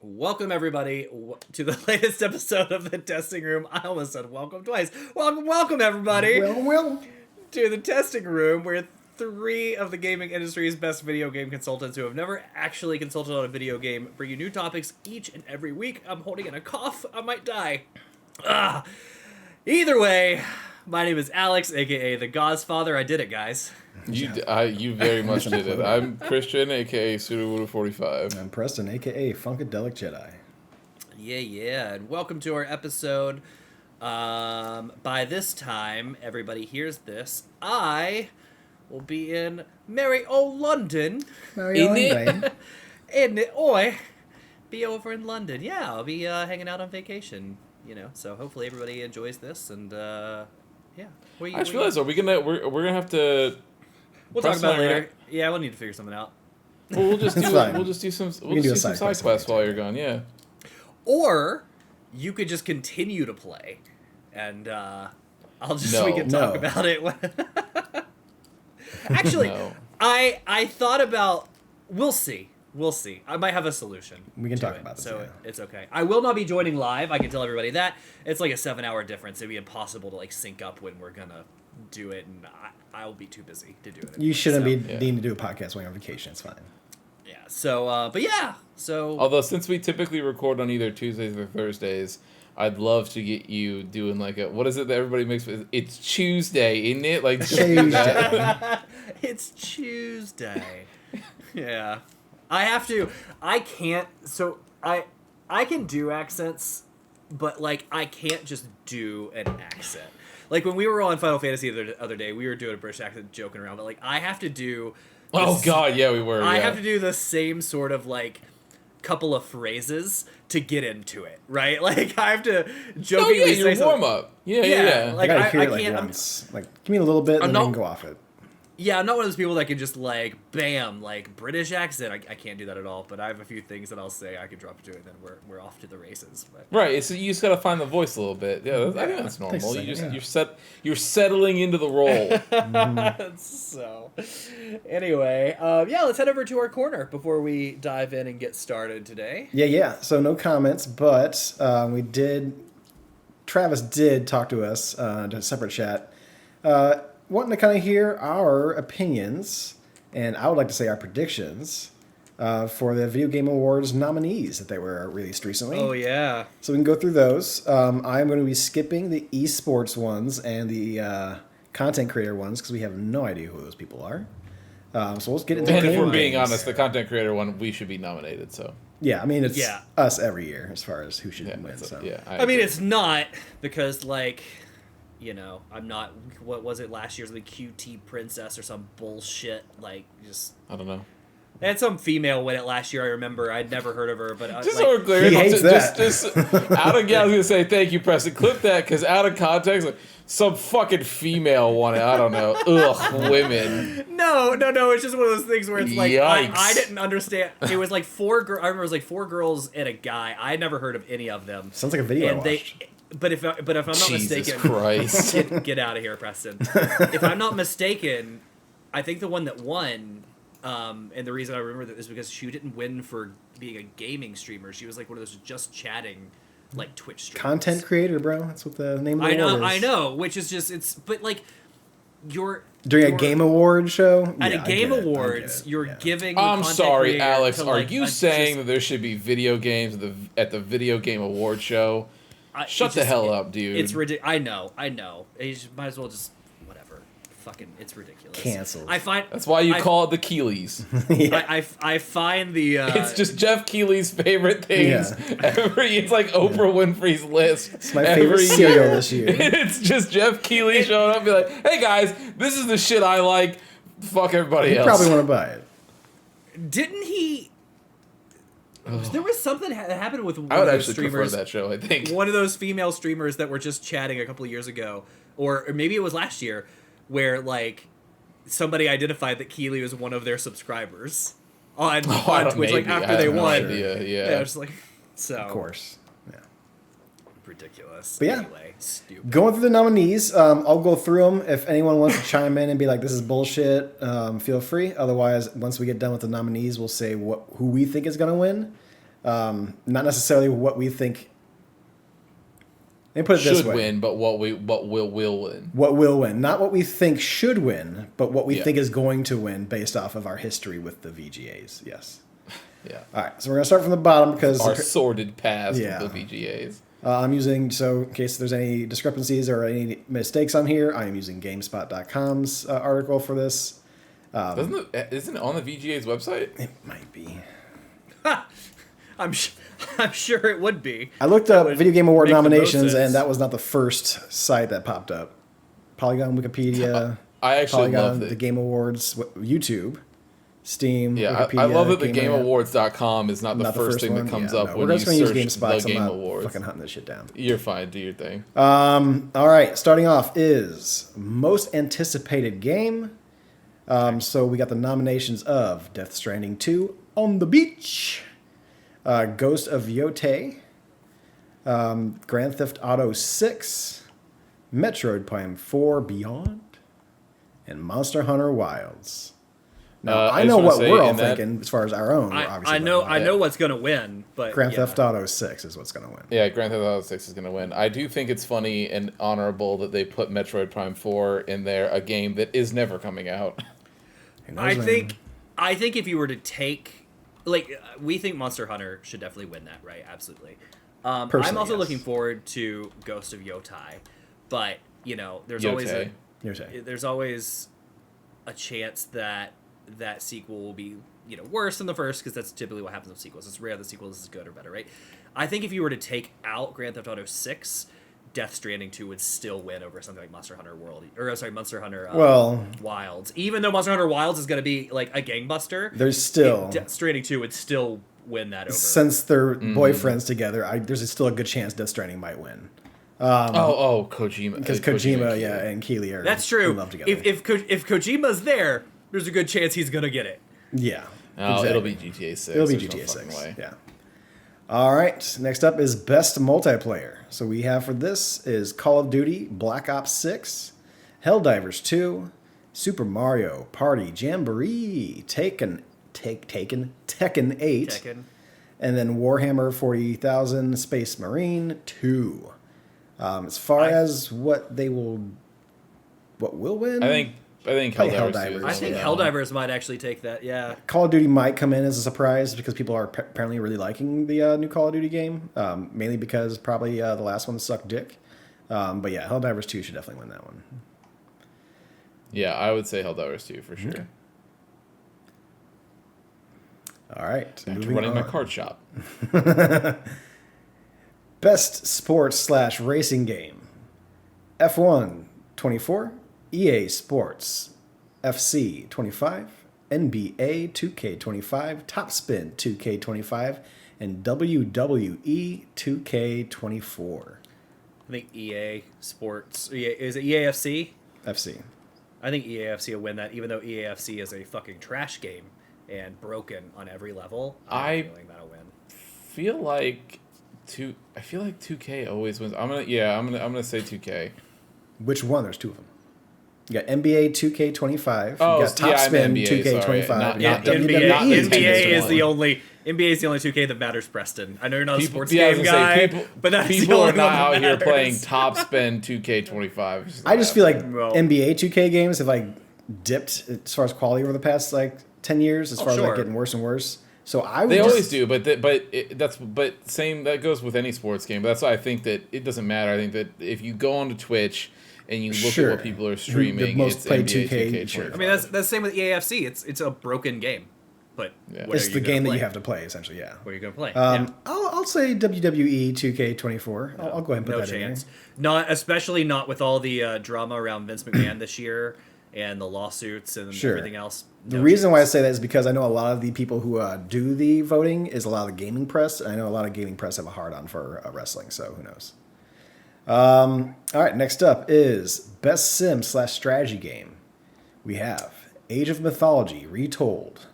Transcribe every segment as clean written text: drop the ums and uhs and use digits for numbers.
Welcome, everybody, to the latest episode of the Testing Room. I almost said welcome twice. Welcome, everybody, to the Testing Room, where three of the gaming industry's best video game consultants who have never actually consulted on a video game bring you new topics each and every week. I'm holding in a cough. I might die. Either way, my name is Alex, a.k.a. the Godfather. I did it, guys. You very much did it. I'm Christian, a.k.a. Sudowood45. I'm Preston, a.k.a. Funkadelic Jedi. Yeah. And welcome to our episode. By this time, everybody hears this, I will be in merry old London. Be over in London. Yeah, I'll be hanging out on vacation, so hopefully everybody enjoys this, and yeah. I just realized, we're gonna have to... We'll talk about it later. Yeah, we'll need to figure something out. Well, we'll just do some side quests while you're gone, yeah. Or you could just continue to play, and we can talk about it. Actually, no. I thought about. We'll see. I might have a solution. We can talk about this. So it's okay. I will not be joining live. I can tell everybody that. It's like a 7-hour difference. It'd be impossible to sync up when we're gonna do it, and I'll be too busy to do it. You shouldn't be needing to do a podcast when you're on vacation. It's fine. Yeah. So, but yeah. So. Although since we typically record on either Tuesdays or Thursdays, I'd love to get you doing what is it that everybody makes? It's Tuesday, isn't it? Like Tuesday. It's Tuesday. Yeah. I can't. So I can do accents, but I can't just do an accent. Like when we were on Final Fantasy the other day, we were doing a British accent, joking around, but I have to do. Oh God, yeah, we were. I have to do the same sort of couple of phrases to get into it, right? I have to jokingly say something. Warm up. Yeah. I gotta hear it once. Give me a little bit and then go off it. Yeah, I'm not one of those people that can just bam, British accent. I can't do that at all. But I have a few things that I'll say I can drop into it, and then we're off to the races. But. Right, so you just gotta find the voice a little bit. Yeah, I think that's normal. You're settling into the role. So, anyway, let's head over to our corner before we dive in and get started today. Yeah. So no comments, but Travis did talk to us in a separate chat. Wanting to kind of hear our opinions, and I would like to say our predictions, for the Video Game Awards nominees that they were released recently. Oh, yeah. So we can go through those. I'm going to be skipping the esports ones and the content creator ones because we have no idea who those people are. So let's get into And if we're being honest, the content creator one, we should be nominated, so... Yeah, I mean, it's us every year as far as who should win. I mean, it's not because, I'm not. What was it last year's QT Princess or some bullshit? I don't know. They had some female win it last year. I remember. I'd never heard of her, but just so we're clear, he hates that. Just out of. I was gonna say thank you, Preston. Clip that because out of context, some fucking female won it. I don't know. Ugh, women. No. It's just one of those things where it's Yikes. I didn't understand. It was 4 girls. I remember it was 4 girls and a guy. I had never heard of any of them. Sounds like a video I watched. But if I'm not mistaken, Jesus Christ. get out of here, Preston. If I'm not mistaken, I think the one that won, and the reason I remember that is because she didn't win for being a gaming streamer. She was one of those just chatting, Twitch streamers. Content creator, bro. That's what the name of the award is. I know. Which is just during a game award show at a game awards, you're giving. I'm sorry, Alex. Are you saying that there should be video games at the video game award show? Shut the hell up, dude. It's ridiculous. I know. You might as well just whatever. Fucking, it's ridiculous. Canceled. That's why you call it the Keeleys. I find the. It's just Jeff Keeley's favorite things. Yeah. It's like Oprah Winfrey's list. It's my favorite cereal this year. It's just Jeff Keeley showing up and be like, "Hey guys, this is the shit I like. Fuck everybody else." You probably want to buy it. Didn't he? There was something that happened with one I would of those actually streamers. prefer that show, I think. One of those female streamers that were just chatting a couple of years ago, or maybe it was last year, where somebody identified that Keeley was one of their subscribers on Twitch, after they won. Yeah, just so. Of course. Ridiculous. But anyway, stupid. Going through the nominees, I'll go through them. If anyone wants to chime in and be like, "This is bullshit," feel free. Otherwise, once we get done with the nominees, we'll say who we think is going to win. Not necessarily what we think. Let me put it this way. Should win, but what will win. What will win. Not what we think should win, but what we Yeah. think is going to win based off of our history with the VGAs. Yes. Yeah. All right, so we're going to start from the bottom because... Our sordid past Yeah. with the VGAs. I'm using, so in case there's any discrepancies or any mistakes on here, I am using GameSpot.com's article for this. Isn't it on the VGA's website? It might be. I'm sure it would be. I looked up would Video Game Award make the most nominations, sense. and that was not the first site that popped up. Polygon, Wikipedia, I actually Polygon, love it. the Game Awards, YouTube, Steam, Yeah, Wikipedia. I love that the Game GameAwards.com is not the first thing one. that comes Yeah, up no, when we're you just gonna use search GameSpot, the 'cause I'm Game not Awards. fucking hunting this shit down. You're fine. Do your thing. All right, starting off is most anticipated game. So we got the nominations of Death Stranding 2, On the Beach, Ghost of Yotei, Grand Theft Auto 6, Metroid Prime 4 Beyond, and Monster Hunter Wilds. Now, I I know just wanna what say we're all in that- thinking as far as our own. I know what's gonna win, but Grand yeah. Theft Auto 6 is what's going to win. Yeah, Grand Theft Auto 6 is going to win. I do think it's funny and honorable that they put Metroid Prime 4 in there, a game that is never coming out. Who knows, I man? think if you were to take, like, we think Monster Hunter should definitely win that, right? Absolutely. I'm Personally, also yes. looking forward to Ghost of Yotai, but there's always Yotei. Yotei. there's always a chance that that sequel will be worse than the first, because that's typically what happens with sequels. It's rare the sequel is good or better, right? I think if you were to take out Grand Theft Auto 6, Death Stranding 2 would still win over something like Monster Hunter Monster Hunter Wilds. Even though Monster Hunter Wilds is going to be like a gangbuster, There's still... Death Stranding 2 would still win that over. Since they're boyfriends together, there's still a good chance Death Stranding might win. Kojima. Because Kojima, and Keighley are That's true. in love together. If Kojima's there, there's a good chance he's going to get it. Yeah. Oh, exactly. it'll be GTA 6. It'll be There's no GTA fucking 6. way. Yeah. All right. Next up is Best Multiplayer. So we have for this is Call of Duty Black Ops 6, Helldivers 2, Super Mario Party Jamboree, Tekken 8, Tekken. and then Warhammer 40,000 Space Marine 2. As far as what will win, I think Probably Helldivers. Helldivers. I think Yeah. Helldivers might actually take that. Yeah. Call of Duty might come in as a surprise because people are apparently really liking the new Call of Duty game, mainly because probably the last one sucked dick. But yeah, Helldivers 2 should definitely win that one. Yeah, I would say Helldivers 2 for sure. Okay. All right. Back to moving running my on. card shop. Best sports/racing game. F1 24, EA Sports, FC 25, NBA 2K25, Top Spin 2K25, and WWE 2K24. I think EA Sports. Is it EAFC? FC. Uh, I think EAFC will win that, even though EAFC is a fucking trash game and broken on every level. I have a feeling that'll win. I feel like 2K always wins. I'm gonna say 2K. Which one? There's two of them. You got NBA 2K25. Oh, you got Top yeah, I Spin meant NBA, 2K25. sorry. Not you got NBA, not WWE. NBA is the 2K21. only 2K that matters, Preston. I know you're not a sports I was game gonna guy, say, but that's the people only are not one that out here matters. playing Top Spin 2K25. I just feel like Well- NBA 2K games have dipped as far as quality over the past 10 years, as far as sure. getting worse and worse. So I would They just, always do, but same that goes with any sports game. But that's why I think that it doesn't matter. I think that if you go onto Twitch and you look Sure. at what people are The streaming, most it's played NBA 2K, 2K25. sure. I mean, that's the same with EAFC. It's a broken game, but Yeah. what it's are you the gonna game that play? you have to play, essentially. Yeah. What are you gonna play? I'll say WWE 2K24. I'll go ahead and put No that chance. in Especially not with all the drama around Vince McMahon this year and the lawsuits and Sure. everything else. The No reason why I chance. say that is because I know a lot of the people who do the voting is a lot of the gaming press, and I know a lot of gaming press have a hard-on for wrestling, so who knows. All right, next up is Best Sim/Strategy Game. We have Age of Mythology Retold,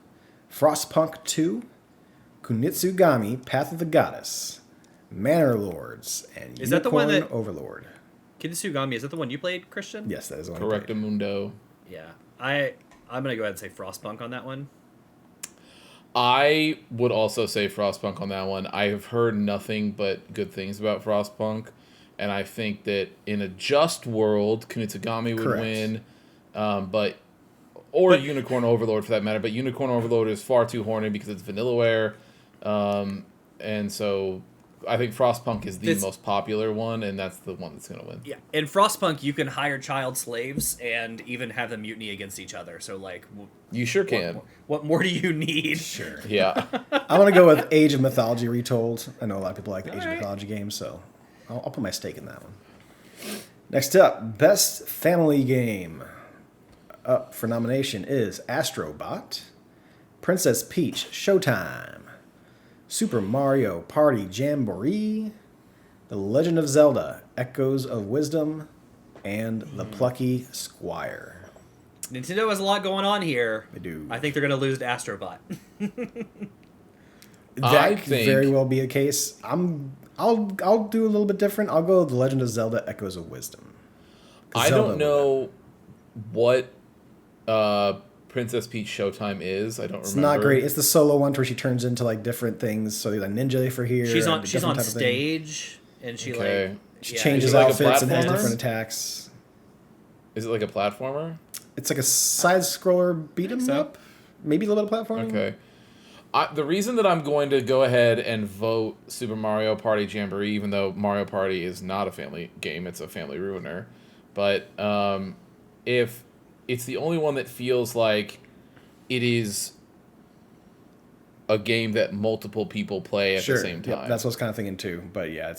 Frostpunk 2, Kunitsugami Path of the Goddess, Manor Lords, and Is that the one Unicorn that- Overlord. Kitsugami, is that the one you played, Christian? Yes, that is the one. I played. Correctamundo. Yeah. I'm gonna go ahead and say Frostpunk on that one. I would also say Frostpunk on that one. I have heard nothing but good things about Frostpunk, and I think that in a just world, Kunitsugami would Correct. win, but Unicorn Overlord for that matter. But Unicorn Overlord is far too horny because it's Vanillaware, and so I think Frostpunk is the most popular one, and that's the one that's going to win. Yeah, in Frostpunk, you can hire child slaves and even have them mutiny against each other. So, like, you sure can. What more do you need? Sure. Yeah. I want to go with Age of Mythology Retold. I know a lot of people like the Age of Mythology games, so I'll put my stake in that one. Next up, Best Family Game. Up for nomination is Astrobot, Princess Peach Showtime, Super Mario Party Jamboree, The Legend of Zelda Echoes of Wisdom, and The Plucky Squire. Nintendo has a lot going on here. They do. I think they're going to lose to Astrobot. That could very well be a case. I'll do a little bit different. I'll go with The Legend of Zelda Echoes of Wisdom. I don't know what Princess Peach Showtime is. I don't remember. It's not great. It's the solo one where she turns into like different things. So there's a ninja for here. She's on stage and she she changes outfits and has different attacks. Is it like a platformer? It's like a side scroller beat 'em up. Maybe a little bit of platforming. Okay. The reason that I'm going to go ahead and vote Super Mario Party Jamboree, even though Mario Party is not a family game, it's a family ruiner. But if it's the only one that feels like it is a game that multiple people play at the same time. Yep, that's what I was kind of thinking too. But yeah,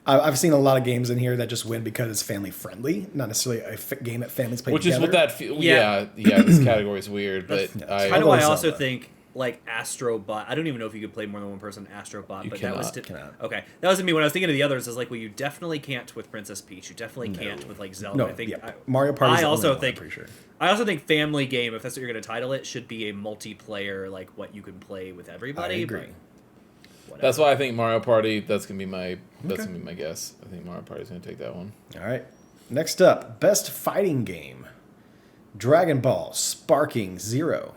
I've seen a lot of games in here that just win because it's family friendly, not necessarily a game that families play together. Which is what that yeah, this category is weird, but I know. I also think like Astrobot. I don't even know if you could play more than one person Astrobot, but cannot. that was okay. That was me when I was thinking of the others. Is like, well, you definitely can't with Princess Peach. You definitely can't with like Zelda. No, I think Mario Party. I also think. I'm pretty sure. I also think family game, if that's what you're going to title it, should be a multiplayer, like what you can play with everybody. I agree. That's why I think Mario Party. That's gonna be my guess. I think Mario Party's gonna take that one. All right. Next up, Best Fighting Game: Dragon Ball Sparking Zero,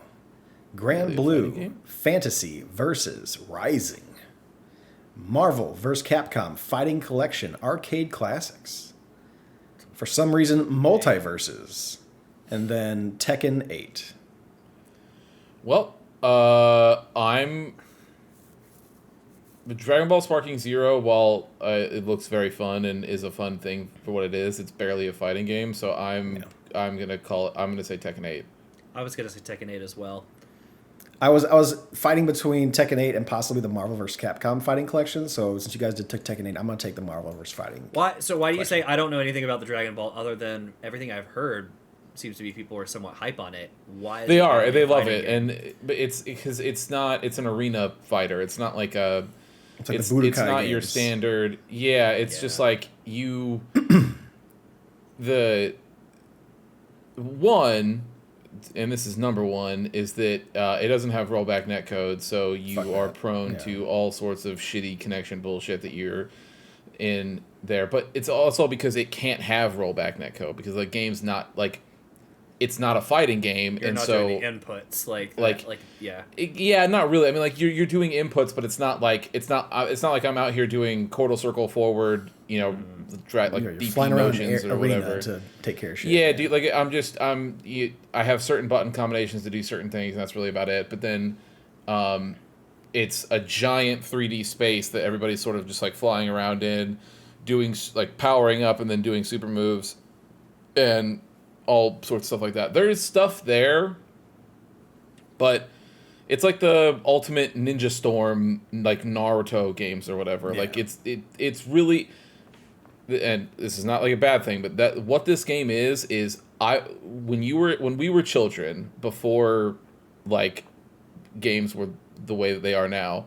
Grand Blue Fantasy vs. Rising, Marvel vs. Capcom Fighting Collection Arcade Classics, for some reason Multiverses, and then Tekken 8. Well, I'm Dragon Ball Sparking Zero. While it looks very fun and is a fun thing for what it is, it's barely a fighting game. So I'm gonna say Tekken 8. I was gonna say Tekken 8 as well. I was fighting between Tekken 8 and possibly the Marvel vs. Capcom Fighting Collection. So since you guys took Tekken 8, I'm gonna take the Marvel vs. Fighting. Why? So why do you say I don't know anything about the Dragon Ball other than everything I've heard? Seems to be people are somewhat hype on it. Why? They are. They love it, but it's because it's an arena fighter. It's not like a. It's like it's the Budokai not games. your standard. Yeah, it's just like you. The one, and this is number one, is that it doesn't have rollback netcode, so you are prone to all sorts of shitty connection bullshit that you're in there. But it's also because it can't have rollback netcode because the game's not like. It's not a fighting game, You're and not so doing the inputs not really. I mean, like you're doing inputs, but it's not like it's not like I'm out here doing quarter circle forward, you're DP flying around motions or whatever to take care of shit. Yeah, dude. Like I have certain button combinations to do certain things, and that's really about it. But then, it's a giant 3D space that everybody's sort of just like flying around in, doing like powering up and then doing super moves, and all sorts of stuff like that. There is stuff there, but it's like the ultimate Ninja Storm, like Naruto games or whatever. Yeah. Like it's really, and this is not like a bad thing, but that what this game is when we were children, before like games were the way that they are now,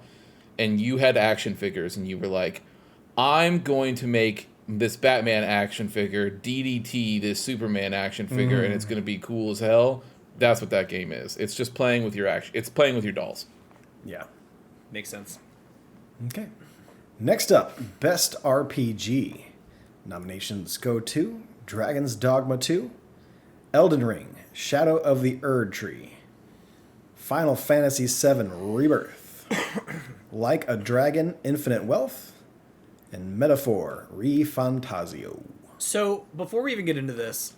and you had action figures and you were like, I'm going to make this Batman action figure, DDT this Superman action figure, and it's going to be cool as hell. That's what that game is. It's just playing with your action. It's playing with your dolls. Yeah. Makes sense. Okay. Next up, Best RPG. Nominations go to Dragon's Dogma 2, Elden Ring, Shadow of the Erd Tree, Final Fantasy VII Rebirth, Like a Dragon, Infinite Wealth, and Metaphor, ReFantasio. So, before we even get into this,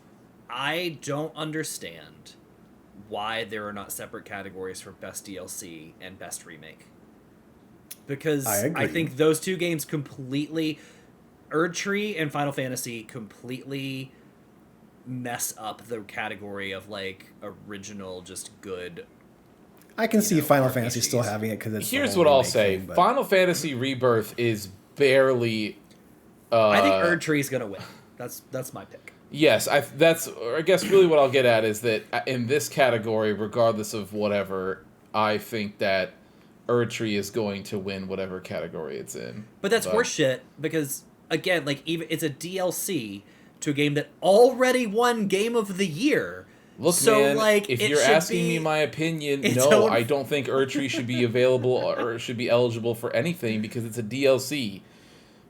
I don't understand why there are not separate categories for Best DLC and Best Remake. Because I think those two games completely... Erdtree and Final Fantasy completely mess up the category of, like, original, just good... I can see Final RPGs. Fantasy still having it because it's... Here's what I'll say. Final Fantasy Rebirth is barely... I think Erdtree's going to win. That's my pick. Yes, I guess really what I'll get at is that in this category, regardless of whatever, I think that Erdtree is going to win whatever category it's in. But that's horseshit because, again, like, even it's a DLC to a game that already won Game of the Year. Look, so, man, like, if you're asking me my opinion, no, I don't think Erdtree should be available or should be eligible for anything because it's a DLC.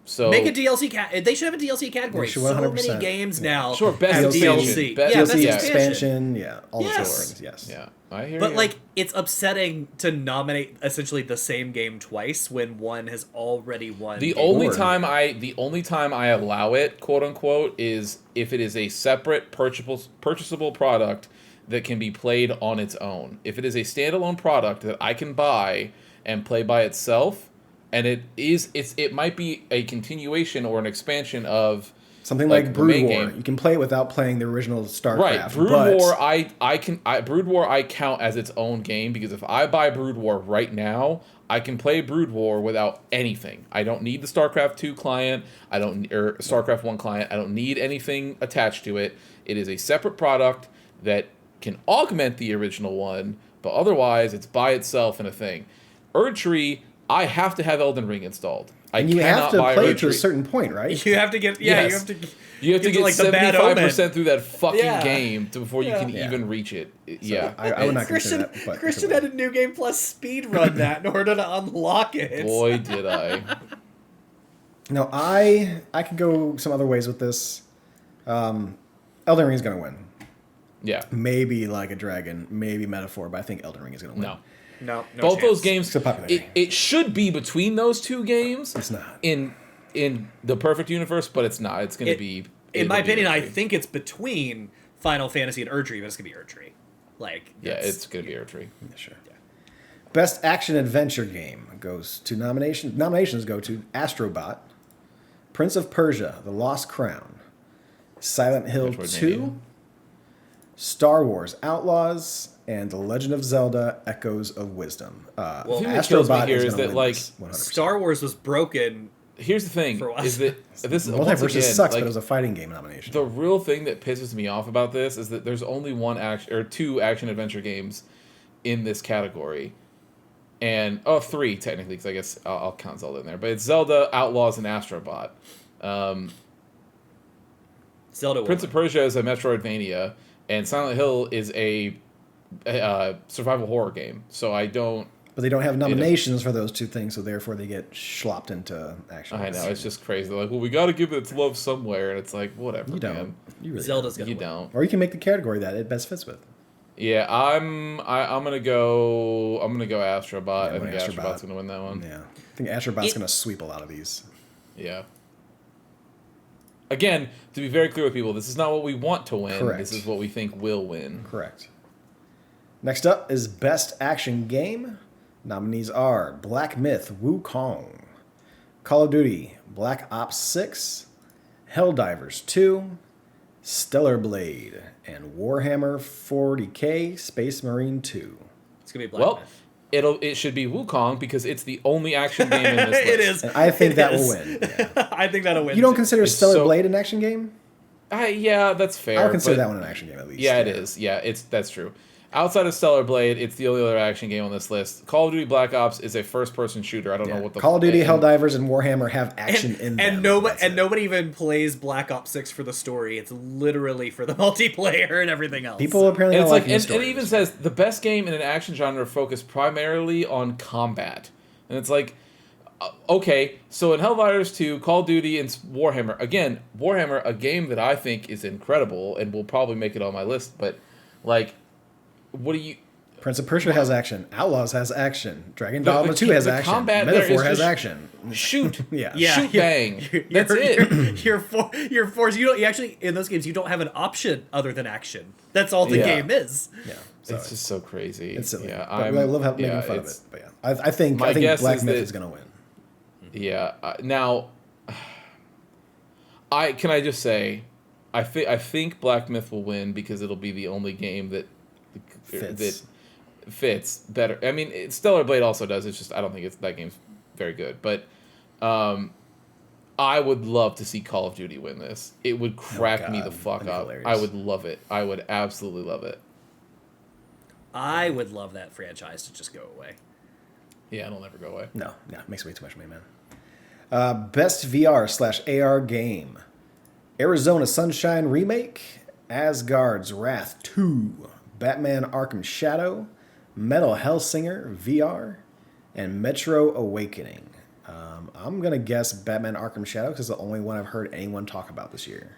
So make a DLC they should have a DLC category. So many games now have DLC. Best expansion. Yeah, all sorts of things. Yes. Yeah, I hear But you. like, it's upsetting to nominate essentially the same game twice when one has already won. The only time I allow it, quote unquote, is if it is a separate purchasable product that can be played on its own. If it is a standalone product that I can buy and play by itself, and it might be a continuation or an expansion of something like Brood War. You can play it without playing the original StarCraft. Right, Brood War. Brood War I count as its own game because if I buy Brood War right now, I can play Brood War without anything. I don't need the StarCraft 2 client. Or StarCraft 1 client. I don't need anything attached to it. It is a separate product that can augment the original one, but otherwise it's by itself in a thing. Erdtree, I have to have Elden Ring installed. And you have to play it to a certain point, right? You have to get you have to get like 75% through that fucking game before you can even reach it. So I would not consider that. But Christian had a New Game Plus speed run that in order to unlock it. Boy, did I! No, I could go some other ways with this. Elden Ring is going to win. Yeah, maybe Like a Dragon, maybe Metaphor, but I think Elden Ring is going to win. No both chance. those games. It should be between those two games. It's not in the perfect universe, but it's not. It's going to be. In my opinion, I think it's between Final Fantasy and Erdtree, but it's going to be Erdtree. Like, it's going to be Erdtree. Yeah, sure. Yeah. Best action adventure game goes to nominations. Nominations go to Astrobot, Prince of Persia: The Lost Crown, Silent Hill 2, Star Wars Outlaws, and The Legend of Zelda: Echoes of Wisdom. The thing that kills me here is that, like, Star Wars was broken. Here's the thing: is that this Multiverse sucks, but it was a fighting game nomination. The real thing that pisses me off about this is that there's only two action adventure games in this category, and three technically, because I guess I'll count Zelda in there. But it's Zelda, Outlaws, and Astrobot. Zelda. Prince of Persia is a Metroidvania, and Silent Hill is a survival horror game. So I don't. But they don't have nominations for those two things, so therefore they get schlopped into action. I know, it's just crazy. They're like, well, we got to give it its love somewhere, and it's like, whatever. You don't. Man. You really Zelda's don't. gonna win. Don't. Or you can make the category that it best fits with. Yeah, I'm gonna go Astrobot. I think Astrobot's gonna win that one. Yeah, I think Astrobot's gonna sweep a lot of these. Yeah. Again, to be very clear with people, this is not what we want to win. Correct. This is what we think will win. Correct. Next up is Best Action Game. Nominees are Black Myth: Wukong, Call of Duty: Black Ops 6, Helldivers 2, Stellar Blade, and Warhammer 40K Space Marine 2. It's gonna be Black Myth. It should be Wukong because it's the only action game in this list. It is. And I think that will win. Yeah. I think that'll win. You don't consider Stellar Blade an action game? Yeah, that's fair. I would consider that one an action game at least. Yeah, it is. Yeah, that's true. Outside of Stellar Blade, it's the only other action game on this list. Call of Duty Black Ops is a first-person shooter. I don't know what the Call of Duty, Helldivers, and Warhammer have action in them. And nobody even plays Black Ops 6 for the story. It's literally for the multiplayer and everything else. People apparently don't like and it even says the best game in an action genre focused primarily on combat. And it's like, okay, so in Helldivers 2, Call of Duty, and Warhammer, again, Warhammer, a game that I think is incredible and will probably make it on my list, but like, what do you... Prince of Persia has action. Outlaws has action. Dragon Dogma 2 has action. Combat Metaphor has action. Shoot. Yeah. Shoot, bang. That's it. You're forced. You actually, in those games, you don't have an option other than action. That's all the game is. Yeah. So it's just so crazy. It's silly. Yeah, I love making fun of it. But yeah, I think Black Myth is going to win. Yeah. Now, can I just say, I think Black Myth will win because it'll be the only game that fits better. I mean, Stellar Blade also does. It's just I don't think that game's very good. But I would love to see Call of Duty win this. It would crack me the fuck up. Hilarious. I would love it. I would absolutely love it. I would love that franchise to just go away. Yeah, it'll never go away. No, it makes way too much money, man. Best VR/AR game: Arizona Sunshine Remake, Asgard's Wrath 2, Batman Arkham Shadow, Metal Hellsinger VR, and Metro Awakening. I'm going to guess Batman Arkham Shadow because it's the only one I've heard anyone talk about this year.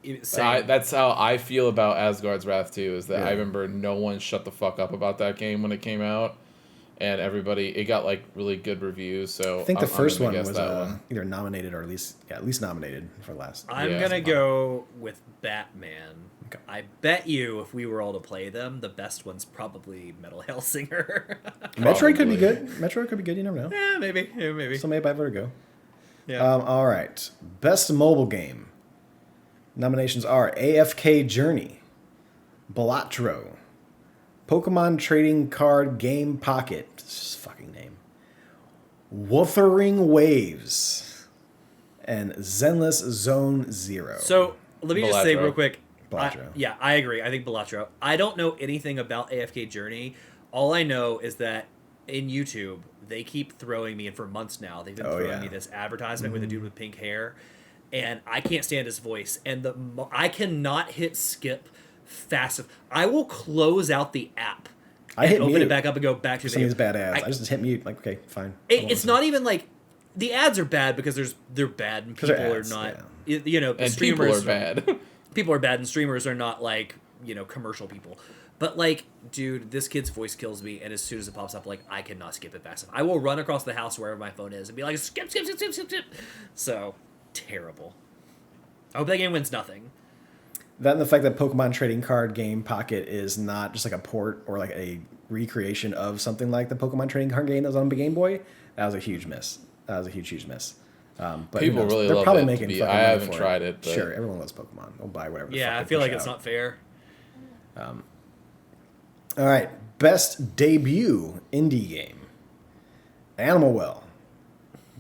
That's how I feel about Asgard's Wrath 2, is that I remember no one shut the fuck up about that game when it came out. And it got like really good reviews. So I think the first one was either nominated or at least nominated for last. I'm gonna go with Batman. Okay. I bet you if we were all to play them, the best one's probably Metal Hellsinger. Metroid could be good. Metroid could be good. You never know. Yeah, maybe. So maybe by Vertigo. Yeah. All right. Best mobile game. Nominations are AFK Journey, Balatro, Pokemon Trading Card Game Pocket, fucking name, Wuthering Waves, and Zenless Zone Zero. So let me just say real quick. Balatro. I agree. I think Balatro. I don't know anything about AFK Journey. All I know is that in YouTube, they keep throwing me, and for months now, they've been throwing me this advertisement with a dude with pink hair, and I can't stand his voice. And I cannot hit skip fast enough. I will close out the app. I hit open mute. It back up and go back to some of these bad ads. I just hit mute. Like, okay, fine. It's not even like the ads are bad because they're bad and people are not. Yeah. You know, and streamers people are bad. People are bad and streamers are not like, you know, commercial people. But like, dude, this kid's voice kills me, and as soon as it pops up, like, I cannot skip it fast enough. I will run across the house wherever my phone is and be like, skip. So terrible. I hope that game wins nothing. That and the fact that Pokemon Trading Card Game Pocket is not just like a port or like a recreation of something like the Pokemon Trading Card game that was on the Game Boy, that was a huge miss. That was a huge miss. But people really they're love probably it. making I haven't tried it. But... Sure, everyone loves Pokemon. They'll buy whatever. Yeah, I feel like it's not fair. All right, best debut indie game: Animal Well,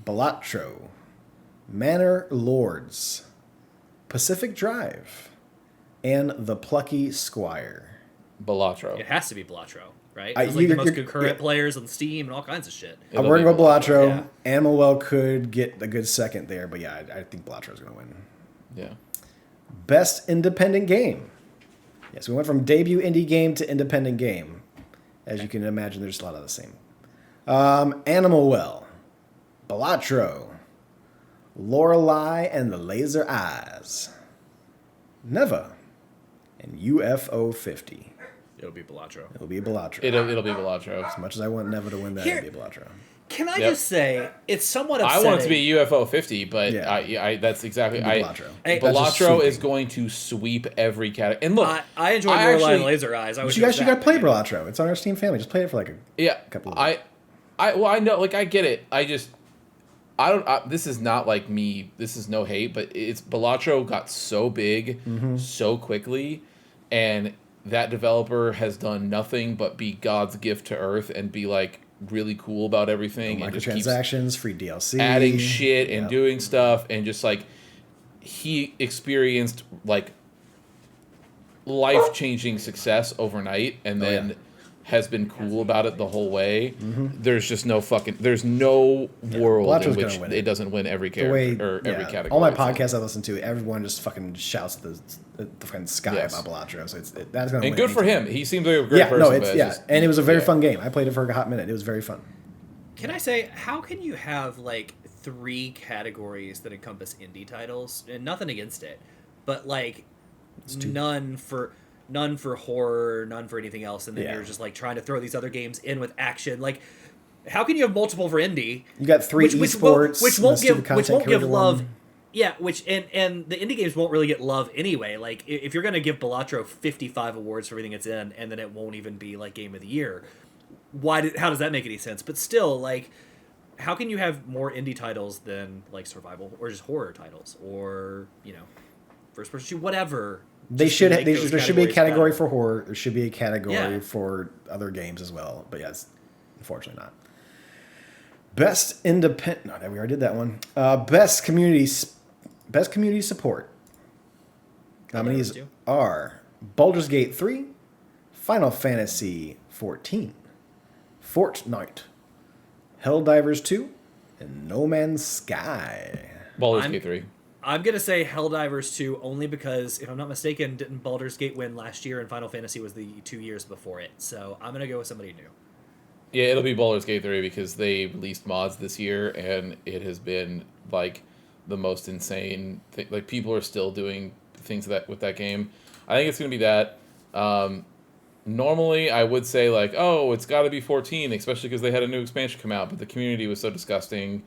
Balatro, Manor Lords, Pacific Drive, and The Plucky Squire. Balatro. It has to be Balatro, right? It's like the most concurrent players on Steam and all kinds of shit. I'm going to go Balatro. Yeah. Animal Well could get a good second there, but yeah, I think Balatro's going to win. Yeah. Best independent game. Yes, we went from debut indie game to independent game. As you can imagine, there's a lot of the same. Animal Well, Balatro, Lorelei and the Laser Eyes, Neva, and UFO 50. It'll be Balatro. It'll be Balatro. It'll be Balatro. As much as I want Neva to win that, it'll be Balatro. Can I just say, it's somewhat upsetting. I want it to be UFO 50, but I that's exactly... Balatro. Balatro is going to sweep every category. And look, I enjoy Lorelei and Laser Eyes. You guys got to play Balatro. It's on our Steam family. Just play it for like a couple of weeks. I know, like, I get it. This is not like me. This is no hate, but Balatro got so big so quickly, and that developer has done nothing but be God's gift to Earth and be like really cool about everything, and just microtransactions, free DLC, adding shit and doing stuff, and just like he experienced like life-changing success overnight, and then has been cool about it the whole way. There's just no world in which it doesn't win every character or every category. All my podcasts I listen to, everyone just fucking shouts at the fucking sky about Balatro. So that's going to win. And good for him. He seems like a great person. And it was a very fun game. I played it for a hot minute. It was very fun. Can I say, how can you have like 3 categories that encompass indie titles? And nothing against it, but like none for... none for horror, none for anything else, and then Yeah. you're just like trying to throw these other games in with action. Like, how can you have multiple for indie? You got three esports, which won't give love. one. Yeah, and the indie games won't really get love anyway. Like, if you're gonna give Balatro 55 awards for everything it's in, and then it won't even be like Game of the Year, how does that make any sense? But still, like, how can you have more indie titles than like survival or just horror titles or first person shoot, whatever? There should be a category better. for horror. There should be a category Yeah. for other games as well. But yeah, it's unfortunately not. Best independent. No, we already did that one. Best community support. Nominees are Baldur's Gate 3, Final Fantasy 14, Fortnite, Helldivers 2, and No Man's Sky. Baldur's Gate 3. I'm going to say Helldivers 2 only because, if I'm not mistaken, didn't Baldur's Gate win last year and Final Fantasy was the 2 years before it? So I'm going to go with somebody new. Yeah, it'll be Baldur's Gate 3 because they released mods this year and it has been like the most insane thing. Like, people are still doing things with that game. I think it's going to be that. Normally, I would say, like, oh, it's got to be 14, especially because they had a new expansion come out, but the community was so disgusting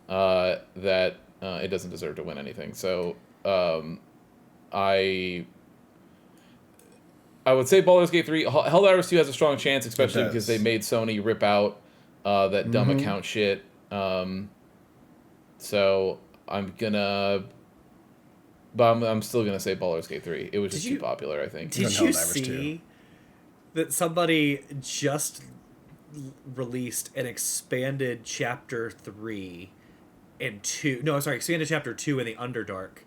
that it doesn't deserve to win anything. So I would say Baldur's Gate 3. Helldivers 2 has a strong chance, especially because they made Sony rip out that dumb account shit. So I'm gonna... But I'm still going to say Baldur's Gate 3. It was just too popular, I think. Did you see that somebody just released an expanded Chapter 3 and 2... No, sorry, expanded Chapter 2 in the Underdark.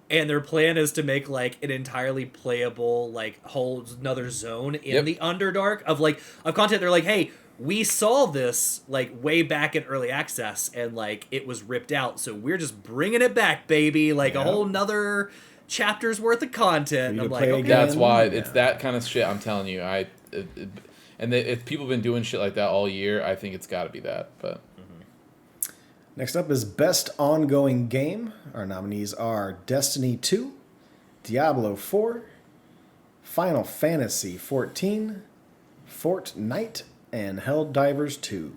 And their plan is to make, like, an entirely playable, like, whole another zone in the Underdark of content. They're like, hey, we saw this, like, way back in early access, and, like, it was ripped out, so we're just bringing it back, baby. Like, a whole nother chapter's worth of content. And I'm like, okay. That's why it's that kind of shit, I'm telling you. If people have been doing shit like that all year, I think it's got to be that. But next up is Best Ongoing Game. Our nominees are Destiny 2, Diablo 4, Final Fantasy 14, Fortnite, and Helldivers 2.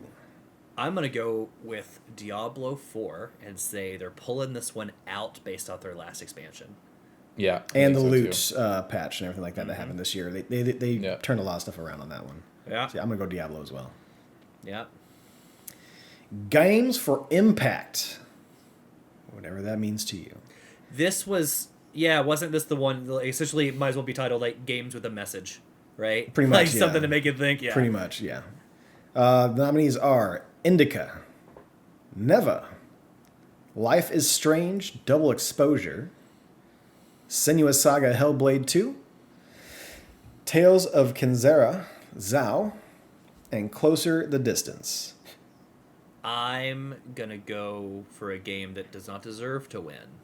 I'm going to go with Diablo 4 and say they're pulling this one out based off their last expansion. Yeah. And the loot patch and everything like that that happened this year. They turned a lot of stuff around on that one. Yeah. So I'm going to go Diablo as well. Yeah. Games for Impact. Whatever that means to you. This was... Yeah, wasn't this the one... Essentially, it might as well be titled, like, Games with a Message, right? Pretty much, like, something to make you think, Pretty much, yeah. The nominees are Indica, Neva, Life is Strange, Double Exposure, Senua's Saga Hellblade 2, Tales of Kenzera, Zao, and Closer the Distance. I'm going to go for a game that does not deserve to win,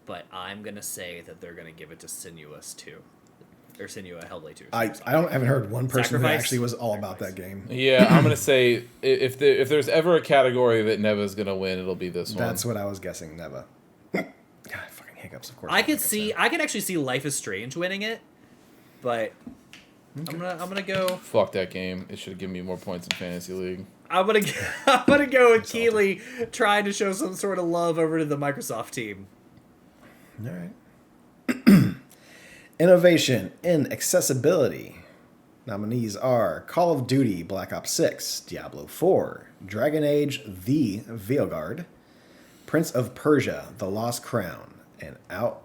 but I'm going to say that they're going to give it to Senua's 2. Or Senua Hellblade 2. I haven't heard one person who actually was all about that game. Yeah, I'm going to say if there's ever a category that Neva's going to win, it'll be this one. That's what I was guessing, Neva. God, fucking hiccups, of course. I can actually see Life is Strange winning it, but I'm gonna go. Fuck that game. It should have given me more points in Fantasy League. I'm gonna go with Keeley trying to show some sort of love over to the Microsoft team. All right. Innovation in accessibility. Nominees are Call of Duty Black Ops 6, Diablo 4, Dragon Age The Veilguard, Prince of Persia The Lost Crown, and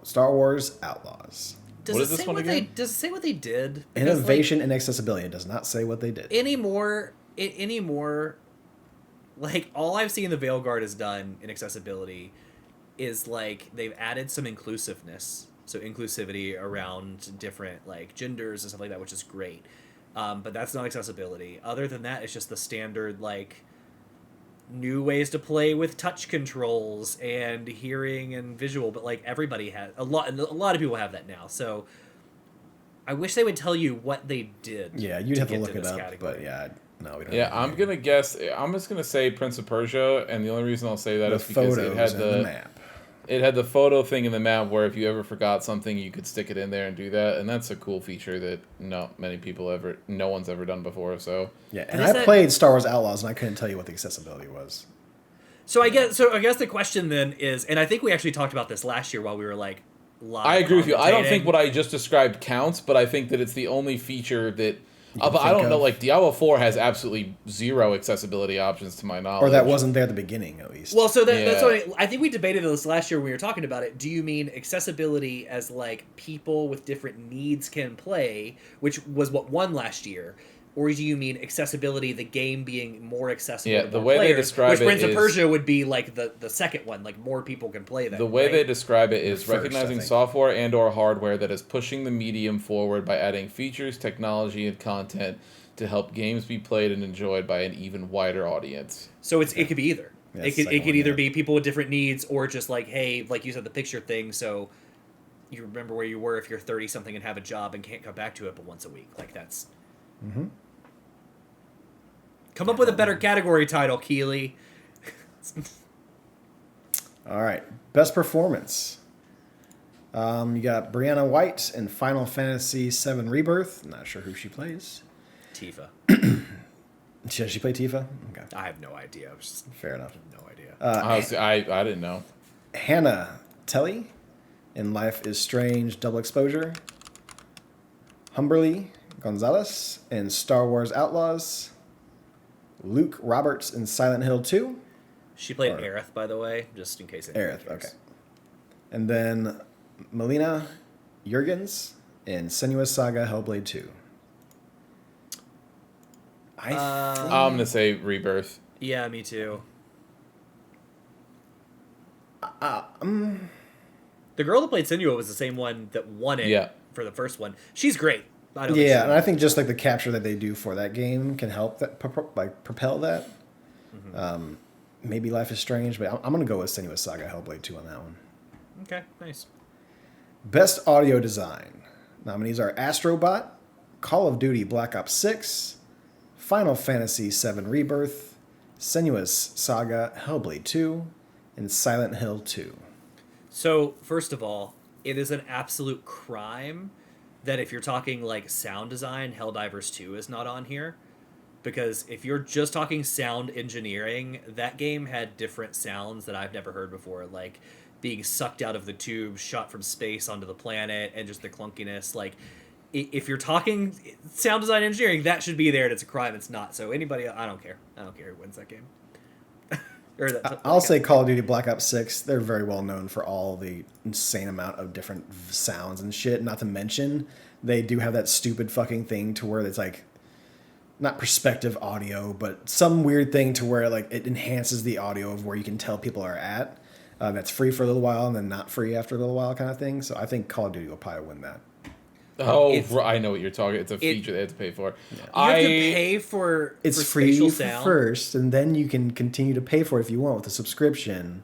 Star Wars Outlaws. Does it say what they did? Because, Innovation in accessibility. It does not say what they did. Anymore, like, all I've seen the Veilguard has done in accessibility is, like, they've added some inclusiveness. So inclusivity around different, like, genders and stuff like that, which is great. But that's not accessibility. Other than that, it's just the standard, like, new ways to play with touch controls and hearing and visual. But, like, everybody has a lot of people have that now. So I wish they would tell you what they did. Yeah, you'd have to look it up. Category. But yeah, no, we don't. Yeah, I'm gonna guess. I'm just gonna say Prince of Persia, and the only reason I'll say that is because it had the map. It had the photo thing in the map where if you ever forgot something, you could stick it in there and do that, and that's a cool feature that no one's ever done before. So yeah, and I played Star Wars Outlaws, and I couldn't tell you what the accessibility was. So I guess the question then is, and I think we actually talked about this last year while we were like live. I agree with you. I don't think what I just described counts, but I think that it's the only feature that. But I don't know. Like Diablo 4 has absolutely zero accessibility options to my knowledge. Or that wasn't there at the beginning, at least. Well, so that's what I think we debated this last year when we were talking about it. Do you mean accessibility as like people with different needs can play, which was what won last year? Or do you mean accessibility, the game being more accessible to the more way players, they describe which it Prince of is, Persia would be like the second one, like more people can play that. The way right? they describe it is First, recognizing software and or hardware that is pushing the medium forward by adding features, technology, and content to help games be played and enjoyed by an even wider audience. So it could be either. Yeah, it could either be people with different needs, or just like, hey, like you said, the picture thing. So you remember where you were if you're 30 something and have a job and can't come back to it but once a week. Like that's. Mm-hmm. Come up with a better category title, Keeley. All right, best performance. You got Brianna White in Final Fantasy VII Rebirth. Not sure who she plays. Tifa. Does she play Tifa? Okay, I have no idea. fair enough. No idea. I didn't know. Hannah Telly in Life is Strange Double Exposure. Humberly Gonzalez in Star Wars Outlaws. Luke Roberts in Silent Hill 2. She played Aerith, by the way, just in case. Aerith, okay. And then Melina Jurgens in Senua's Saga Hellblade 2. I'm gonna say Rebirth. Yeah, me too. The girl that played Senua was the same one that won it for the first one. She's great. And I think just like the capture that they do for that game can help that propel that. Mm-hmm. Maybe Life is Strange, but I'm gonna go with Senua's Saga Hellblade 2 on that one. Okay, nice. Best audio design nominees are Astrobot, Call of Duty Black Ops 6, Final Fantasy VII Rebirth, Senua's Saga Hellblade 2, and Silent Hill 2. So, first of all, it is an absolute crime that if you're talking like sound design, Helldivers 2 is not on here. Because if you're just talking sound engineering, that game had different sounds that I've never heard before, like being sucked out of the tube, shot from space onto the planet, and just the clunkiness. Like, if you're talking sound design engineering, that should be there, and it's a crime. It's not. So anybody, I don't care. I don't care who wins that game. I'll say Call of Duty Black Ops 6. They're very well known for all the insane amount of different sounds and shit. Not to mention, they do have that stupid fucking thing to where it's like, not perspective audio, but some weird thing to where like it enhances the audio of where you can tell people are at. That's free for a little while and then not free after a little while kind of thing. So I think Call of Duty will probably win that. I know what you're talking. It's a feature they have to pay for. Yeah. You have to pay for it's for free spatial sound first, and then you can continue to pay for it if you want with a subscription.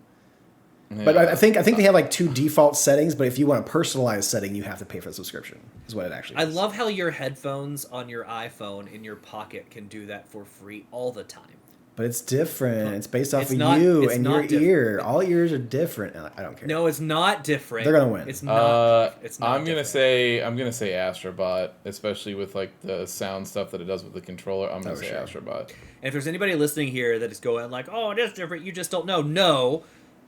Yeah. But I think they have like 2 default settings. But if you want a personalized setting, you have to pay for the subscription. Is what it actually is. I love how your headphones on your iPhone in your pocket can do that for free all the time. But it's different. It's based off of you and your ear. All ears are different. I don't care. No, it's not different. They're gonna win. It's not. It's not. I'm gonna say Astrobot, especially with like the sound stuff that it does with the controller. I'm gonna say Astrobot. And if there's anybody listening here that is going like, "Oh, it is different," you just don't know. No,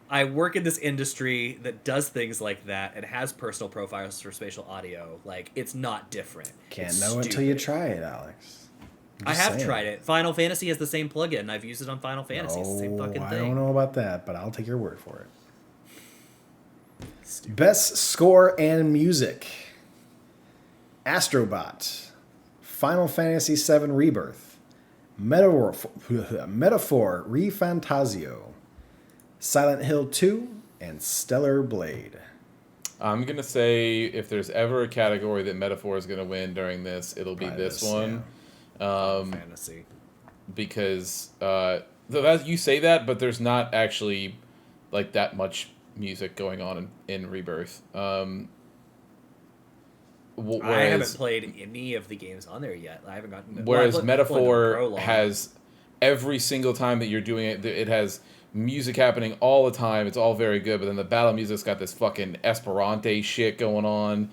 I work in this industry that does things like that and has personal profiles for spatial audio. Like, it's not different. Can't know until you try it, Alex. I have tried it. Final Fantasy has the same plugin. I've used it on Final Fantasy. It's the same fucking thing. I don't know about that, but I'll take your word for it. Stupid. Best score and music. Astrobot, Final Fantasy VII Rebirth, Metaphor Refantasio, Silent Hill 2, and Stellar Blade. I'm going to say if there's ever a category that Metaphor is going to win during this, it'll be this one. Yeah. Fantasy, because you say that, but there's not actually like that much music going on in Rebirth. I haven't played any of the games on there yet. I haven't gotten. Whereas Metaphor has every single time that you're doing it, it has music happening all the time. It's all very good, but then the battle music's got this fucking Esperante shit going on.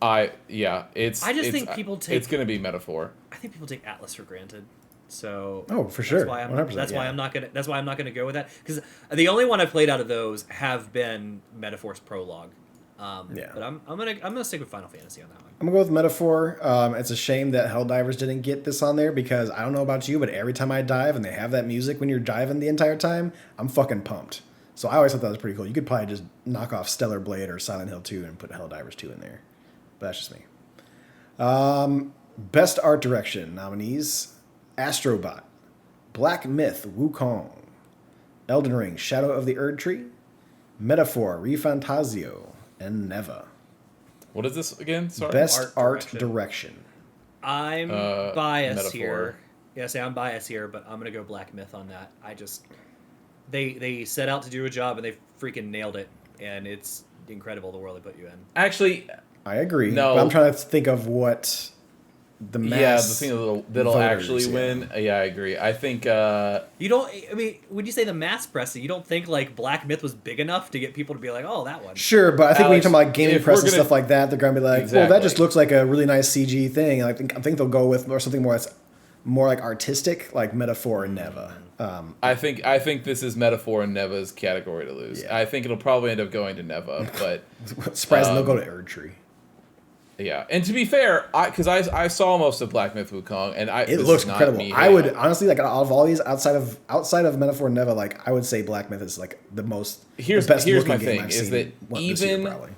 I think people take. It's gonna be Metaphor. I think people take Atlas for granted. So for sure. That's why I'm not gonna go with that, because the only one I've played out of those have been Metaphor's Prologue. But I'm gonna stick with Final Fantasy on that one. I'm gonna go with Metaphor. It's a shame that Helldivers didn't get this on there, because I don't know about you, but every time I dive and they have that music when you're diving the entire time, I'm fucking pumped. So I always thought that was pretty cool. You could probably just knock off Stellar Blade or Silent Hill 2 and put Helldivers 2 in there. But that's just me. Best Art Direction nominees: Astrobot, Black Myth Wukong, Elden Ring Shadow of the Erdtree, Metaphor ReFantazio, and Neva. What is this again? Sorry. Best Art Direction. I'm biased Metaphor. here. Yes, I'm biased here, but I'm gonna go Black Myth on that. They set out to do a job and they freaking nailed it, and it's incredible the world they put you in. Actually, I agree. No. But I'm trying to think of what the mass. the thing that'll voters, actually win. Yeah, I agree. I think. You don't. I mean, when you say the mass press, you don't think like Black Myth was big enough to get people to be like, "Oh, that one." Sure, but I think when you're Alex, talking about gaming if press we're and gonna- stuff like that, they're going to be like, Exactly. well, that just looks like a really nice CG thing. I think they'll go with something more that's more like artistic, like Metaphor and Neva. I think this is Metaphor and Neva's category to lose. Yeah. I think it'll probably end up going to Neva, but Surprising they'll go to Erdtree. yeah. And to be fair, because I saw most of Black Myth Wukong, and It this looks is not incredible. me I would hating. honestly, like, out of all these, outside of Metaphor and Neva, like, I would say Black Myth is like the best Here's looking my game thing I've is seen that this year, probably.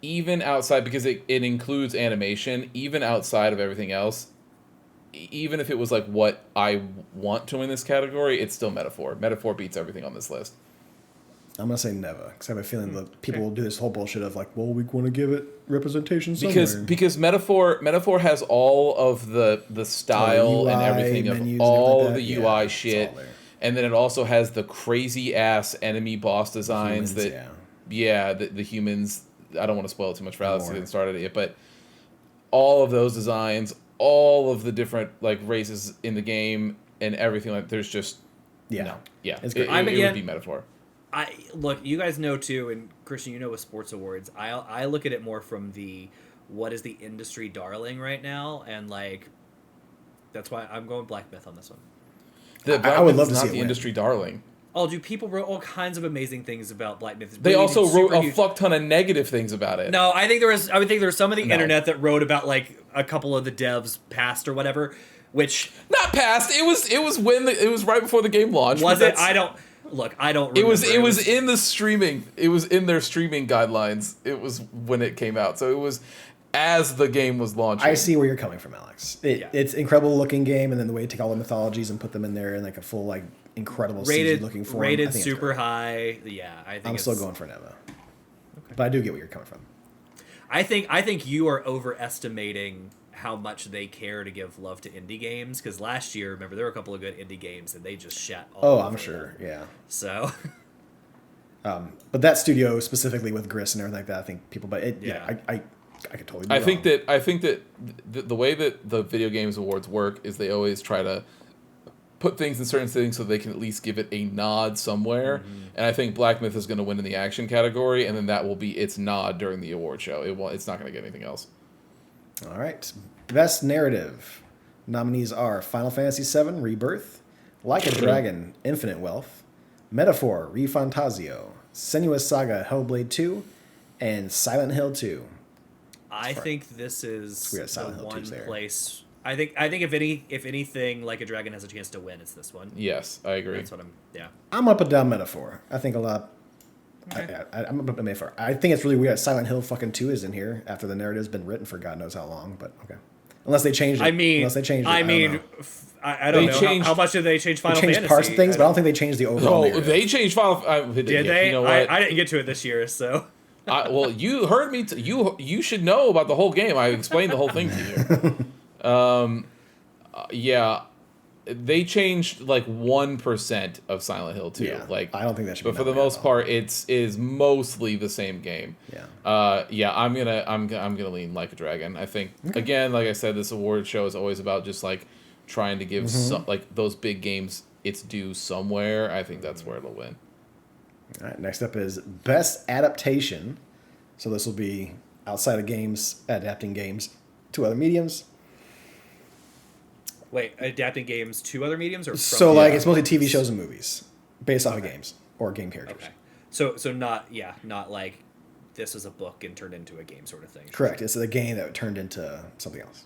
even outside, because it includes animation, even outside of everything else, even if it was like what I want to win this category, it's still Metaphor. Metaphor beats everything on this list. I'm gonna say Neva because I have a feeling that people will do this whole bullshit of like, well, we want to give it representation somewhere. Because Metaphor has all of the style UI, and everything of menus, all and the everything like that. UI Yeah, shit, it's all there. and then it also has the crazy ass enemy boss designs Humans, the humans. I don't want to spoil it too much for Alex. He More. didn't start it yet, but all of those designs, all of the different like races in the game, and everything like there's just Yeah. no, yeah, It's it, great. it would be Metaphor. I look, you guys know too, and Christian, you know, with sports awards, I look at it more from what is the industry darling right now, and like that's why I'm going Black Myth on this one. I would love to not see it the win. industry darling. Oh, dude, people wrote all kinds of amazing things about Black Myth. It's They really also super wrote a huge. fuck ton of negative things about it. No, I think there was some of the No. internet that wrote about like a couple of the devs past or whatever, which Not past. It was right before the game launched. was but it? that's- I don't look. I don't. It was remember. in the streaming. It was in their streaming guidelines. It was when it came out. So it was as the game was launching. I see where you're coming from, Alex. It's incredible looking game, and then the way you take all the mythologies and put them in there in like a full like incredible CG looking form. I rated think it's super great. high. Yeah, I think I'm still going for Neva, but I do get where you're coming from. I think you are overestimating how much they care to give love to indie games, because last year, remember, there were a couple of good indie games and they just shat all Oh, over I'm them. sure. Yeah. So But that studio specifically with Gris and everything like that, I think people. But Yeah. I could totally. Be I wrong. think that the way that the video games awards work is they always try to put things in certain things so they can at least give it a nod somewhere. And I think Black Myth is going to win in the action category, and then that will be its nod during the award show. It's not going to get anything else. All right. Best narrative nominees are Final Fantasy VII Rebirth, Like a Dragon Infinite Wealth, Metaphor ReFantazio, Senua's Saga Hellblade 2, and Silent Hill 2. I think this is We got Silent the Hill one 2's there. place. I think if anything, Like a Dragon has a chance to win, it's this one. Yes, I agree. That's what I'm. Yeah. I'm up and down Metaphor. I think a lot. I'm up and down Metaphor. I think it's really weird that Silent Hill fucking 2 is in here after the narrative's been written for God knows how long, but okay. Unless they changed it. I mean, unless they changed it. I don't mean, know. I don't They know changed- how much did they change They Final changed Fantasy. parts of things, but I don't think they changed the overall No, narrative. they changed Final. Did they? You know what? I didn't get to it this year, so. Well, you heard me. You should know about the whole game. I explained the whole thing to you. Yeah, they changed like 1% of Silent Hill 2. Yeah, like I don't think that should But be for the nominated most at all. part, is mostly the same game. Yeah. Yeah. I'm gonna lean Like a Dragon. I think again, like I said, this award show is always about just like trying to give Mm-hmm. like those big games its due somewhere, I think that's where it'll win. All right, next up is Best Adaptation. So this will be outside of games, adapting games to other mediums. Wait, adapting games to other mediums or from So like it's mostly TV shows and movies based off of games or game characters. Okay. So not like this was a book and turned into a game sort of thing. Correct. It's a game that turned into something else.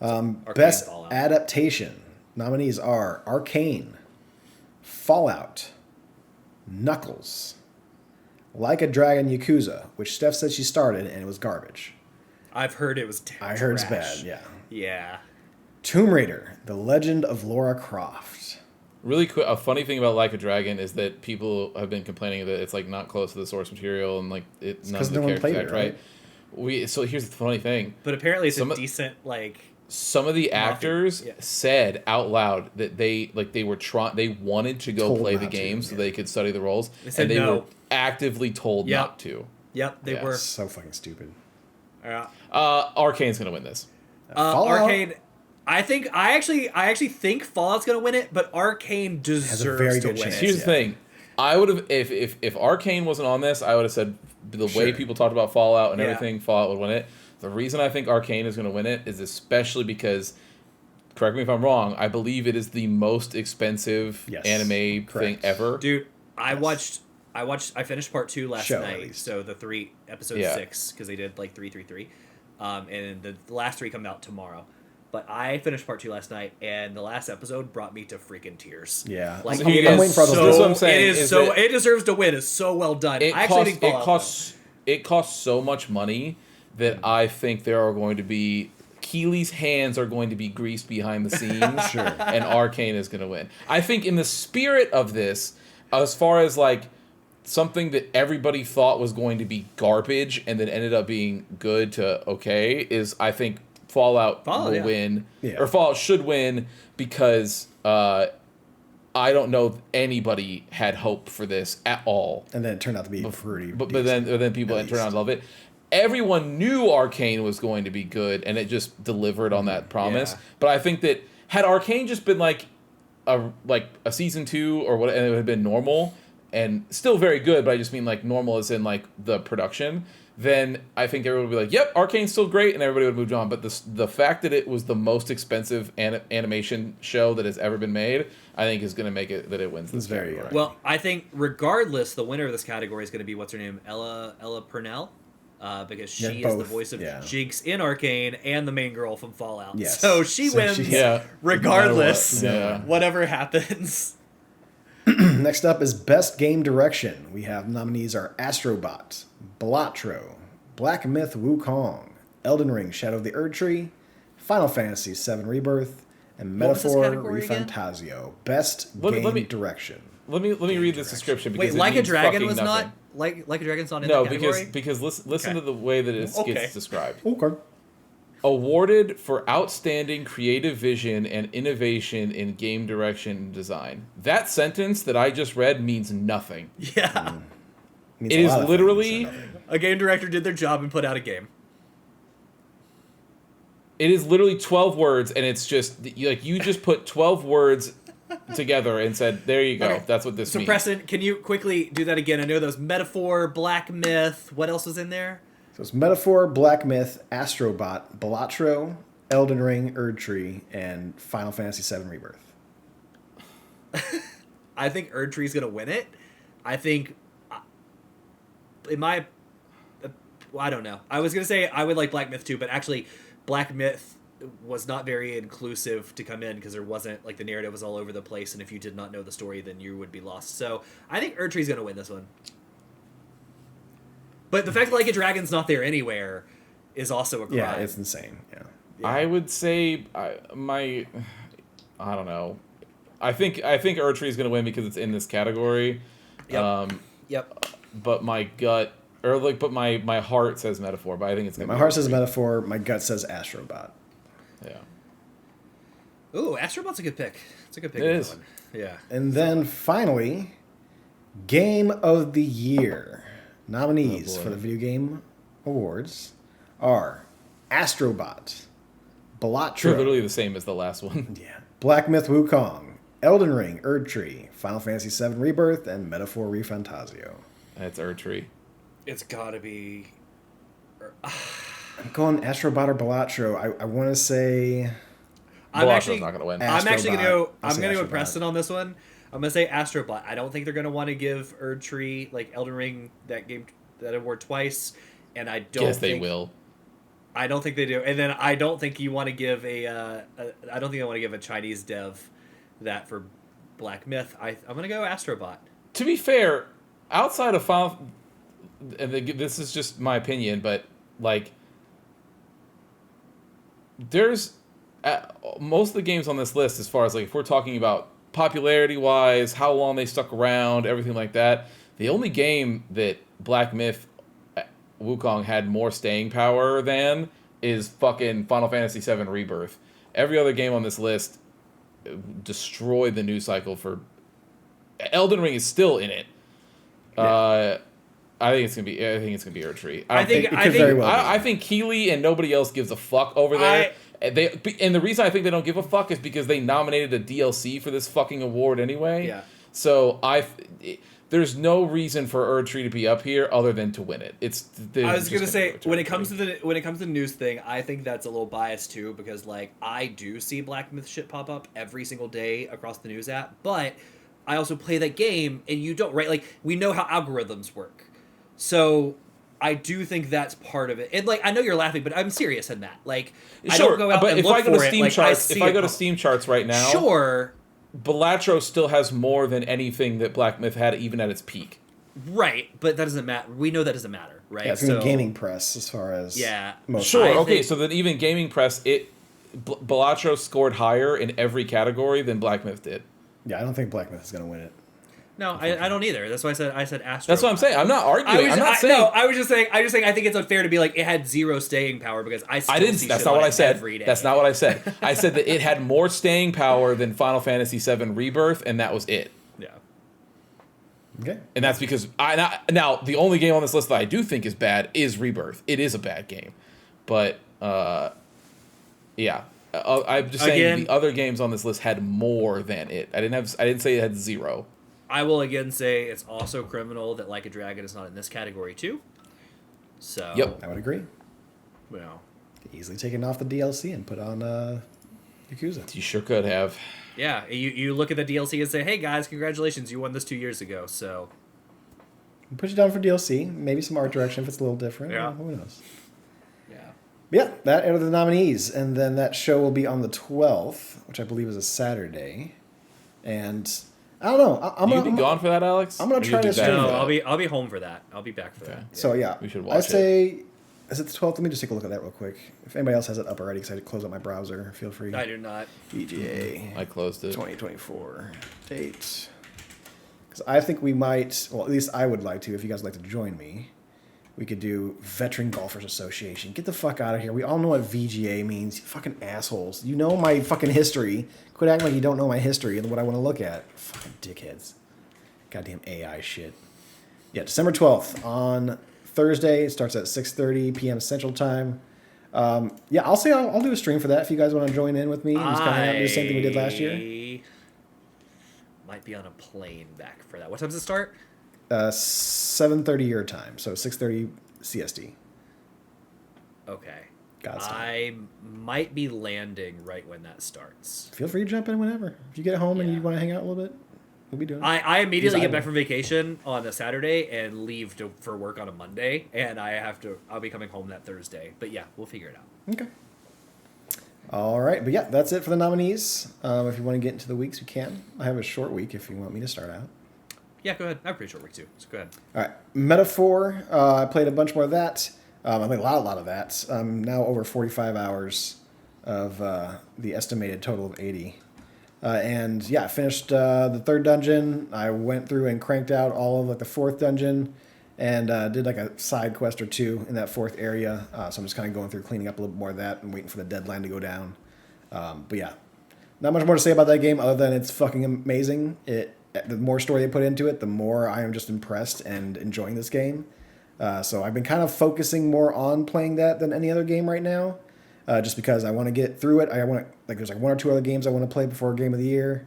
Arcane, Best Fallout. Adaptation. Nominees are Arcane, Fallout, Knuckles, Like a Dragon Yakuza, which Steph said she started and it was garbage. I've heard it was I heard it's bad, yeah. Yeah. Tomb Raider, The Legend of Lara Croft. Really quick, a funny thing about Like a Dragon is that people have been complaining that it's like not close to the source material and like none of the characters act right. So here's the funny thing. But apparently it's a decent some of the actors said out loud that they wanted to go play the game so they could study the roles, and they were actively told not to. Yep, they were. So fucking stupid. Arcane's gonna win this. Arcane. I actually think Fallout's gonna win it, but Arcane deserves to win it. Here's the thing. I would have if Arcane wasn't on this, I would have said the way people talked about Fallout and everything, Fallout would win it. The reason I think Arcane is going to win it is especially because, correct me if I'm wrong, I believe it is the most expensive anime thing ever. Dude, I finished part 2 last night, so the episode 6, because they did like 333, and the last 3 come out tomorrow. But I finished part 2 last night, and the last episode brought me to freaking tears. Yeah, like I'm waiting for this is what I'm saying. It deserves to win. It's so well done. It costs so much money that I think there are going to be Keeley's hands are going to be greased behind the scenes, and Arcane is going to win. I think in the spirit of this, as far as like something that everybody thought was going to be garbage and then ended up being good to okay, is I think Fallout will win, or Fallout should win, because I don't know if anybody had hope for this at all. And then it turned out to be pretty. But then people turned out to love it. Everyone knew Arcane was going to be good, and it just delivered on that promise. Yeah. But I think that had Arcane just been like a season 2 or what, and it would have been normal and still very good, but I just mean like normal as in like the production, then I think everyone would be like, yep, Arcane's still great, and everybody would have moved on. But the fact that it was the most expensive animation show that has ever been made, I think is going to make it that it wins this category. Well, I think regardless, the winner of this category is going to be, what's her name, Ella Purnell? Because she is the voice of Jinx in Arcane and the main girl from Fallout. Yes. So she wins regardless, whatever happens. Next up is Best Game Direction. We have nominees are Astrobot, Balatro, Black Myth Wukong, Elden Ring Shadow of the Erdtree, Final Fantasy VII Rebirth, and Metaphor Refantasio. Best Game Direction. Let me read this description. Because Like a Dragon was nothing. Not... Like a Dragon's not in that category? No, because listen to the way that it gets described. Okay. Awarded for outstanding creative vision and innovation in game direction and design. That sentence that I just read means nothing. Yeah. It is literally... A game director did their job and put out a game. It is literally 12 words, and it's just... like you just put 12 words together and said, there you go. Okay. That's what this means. So, Preston, can you quickly do that again? I know those Metaphor, Black Myth. What else was in there? So it's Metaphor, Black Myth, Astrobot, Balatro, Elden Ring, Erdtree, and Final Fantasy VII Rebirth. I think Erdtree's going to win it. I think... I don't know. I was going to say I would like Black Myth too, but actually Black Myth was not very inclusive to come in because there wasn't, like, the narrative was all over the place, and if you did not know the story, then you would be lost. So I think Erdtree's going to win this one. But the fact that Like a Dragon's not there anywhere is also a crime. Yeah, it's insane. Yeah. I would say I don't know. I think Erdtree's going to win because it's in this category. Yep. But my gut, but my heart says Metaphor, but I think it's going to be my heart says Metaphor, my gut says Astrobot. Yeah. Ooh, Astrobot's a good pick. It's a good pick. It is. One. Yeah. And then finally, Game of the Year. Nominees for the Video Game Awards are Astrobot, Balatro. Literally the same as the last one. Yeah. Black Myth Wukong, Elden Ring, Erdtree, Final Fantasy VII Rebirth, and Metaphor ReFantazio. That's Erdtree. It's gotta be. I'm going Astrobot or Balatro. I want to say. Balatro's not going to win. I'm actually gonna go. I'll I'm say gonna go Astrobot. with Preston on this one. I'm gonna say Astrobot. I don't think they're gonna want to give Erdtree like Elden Ring that award twice, and I don't. Yes, think, they will. I don't think they do, and then I don't think you want to give I don't think I want to give a Chinese dev that for Black Myth. I'm gonna go Astrobot. To be fair, outside of Final, and this is just my opinion, but like, there's most of the games on this list, as far as like if we're talking about popularity wise, how long they stuck around, everything like that. The only game that Black Myth Wukong had more staying power than is fucking Final Fantasy VII Rebirth. Every other game on this list destroyed the news cycle for. Elden Ring is still in it. Yeah. I think it's gonna be Erdtree. I think Keeley and nobody else gives a fuck over there. And the reason I think they don't give a fuck is because they nominated a DLC for this fucking award anyway. Yeah. So there's no reason for Erdtree to be up here other than to win it. I was gonna say when it comes to the news thing, I think that's a little biased too because like I do see Black Myth shit pop up every single day across the news app, but I also play that game and you don't, right? Like we know how algorithms work, so I do think that's part of it. And like I know you're laughing, but I'm serious in that. Like sure, I don't go out but and if look I go to for Steam it. charts, if I go to Steam charts right now, sure. Balatro still has more than anything that Black Myth had, even at its peak. Right, but that doesn't matter. We know that doesn't matter, right? Yeah, it's in gaming press as far as most. Sure, okay, so then even gaming press, Balatro scored higher in every category than Black Myth did. Yeah, I don't think Black Myth is going to win it. No, I don't either. That's why I said Astro. That's what I'm saying. I'm not arguing. I'm not saying. No, I was just saying I think it's unfair to be like it had zero staying power because I didn't. That's not what I said. That's not what I said. I said that it had more staying power than Final Fantasy VII Rebirth, and that was it. Yeah. Okay. And that's because now the only game on this list that I do think is bad is Rebirth. It is a bad game, but yeah. I'm just saying the other games on this list had more than it. I didn't say it had zero. I will again say it's also criminal that Like a Dragon is not in this category too. So yep, I would agree. Well, easily taken off the DLC and put on Yakuza. You sure could have. Yeah, you look at the DLC and say, "Hey guys, congratulations, you won this 2 years ago." So put you down for DLC, maybe some art direction if it's a little different. Yeah. Who knows? Yeah, that are the nominees, and then that show will be on the 12th, which I believe is a Saturday, and. I don't know. I'm gonna be gone for that, Alex. I'm gonna try to stream. No, I'll be home for that. I'll be back for that. Yeah. So yeah, we should watch I say, is it the 12th? Let me just take a look at that real quick. If anybody else has it up already, because I closed up my browser, feel free. I do not. VGA. I closed it. 2024 date. Because I think we might. Well, at least I would like to. If you guys would like to join me, we could do Veteran Golfers Association. Get the fuck out of here. We all know what VGA means. You fucking assholes. You know my fucking history. Quit acting like you don't know my history and what I want to look at. Fucking dickheads. Goddamn AI shit. Yeah, December 12th on Thursday. It starts at 6:30 p.m. Central Time. Yeah, I'll say I'll do a stream for that if you guys want to join in with me and just kind of hang out and do the same thing we did last year. Might be on a plane back for that. What time does it start? 7:30 your time, so 6:30 CST. Okay. God's time. I might be landing right when that starts. Feel free to jump in whenever. If you get home and you want to hang out a little bit, we'll be doing it. I immediately get back from vacation on a Saturday and leave for work on a Monday, and I'll be coming home that Thursday. But yeah, we'll figure it out. Okay. All right, but yeah, that's it for the nominees. If you want to get into the weeks, we can. I have a short week if you want me to start out. Yeah, go ahead. I have a pretty short week too, so go ahead. All right, Metaphor. I played a bunch more of that. I played a lot of that. Now over 45 hours of the estimated total of 80. And yeah, I finished the third dungeon. I went through and cranked out all of like the fourth dungeon and did like a side quest or two in that fourth area. So I'm just kind of going through cleaning up a little bit more of that and waiting for the deadline to go down. But yeah, not much more to say about that game other than it's fucking amazing. The more story they put into it, the more I am just impressed and enjoying this game. So I've been kind of focusing more on playing that than any other game right now, just because I want to get through it. There's like one or two other games I want to play before Game of the Year.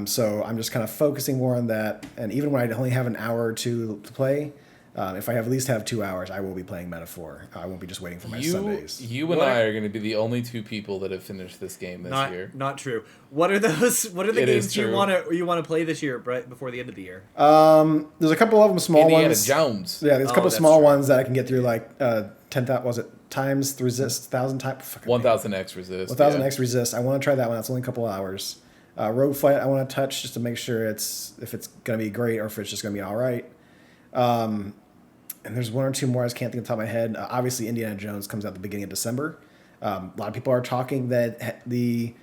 So I'm just kind of focusing more on that. And even when I only have an hour or two to play, if I at least have 2 hours, I will be playing Metaphor. I won't be just waiting for my Sundays. You and I are going to be the only 2 people that have finished this game this year. Not true. What are the games you want to play this year, right before the end of the year? There's a couple of them small Indiana ones. Jones. Yeah, there's a couple of small ones that I can get through, like 10,000. Was it times resist 1,000 times? 1,000x resist. 1,000x resist. I want to try that one. That's only a couple of hours. Rogue Flight, I want to touch just to make sure if it's gonna be great or if it's just gonna be all right. And there's 1 or 2 more I just can't think of the top of my head. Obviously, Indiana Jones comes out the beginning of December. A lot of people are talking that the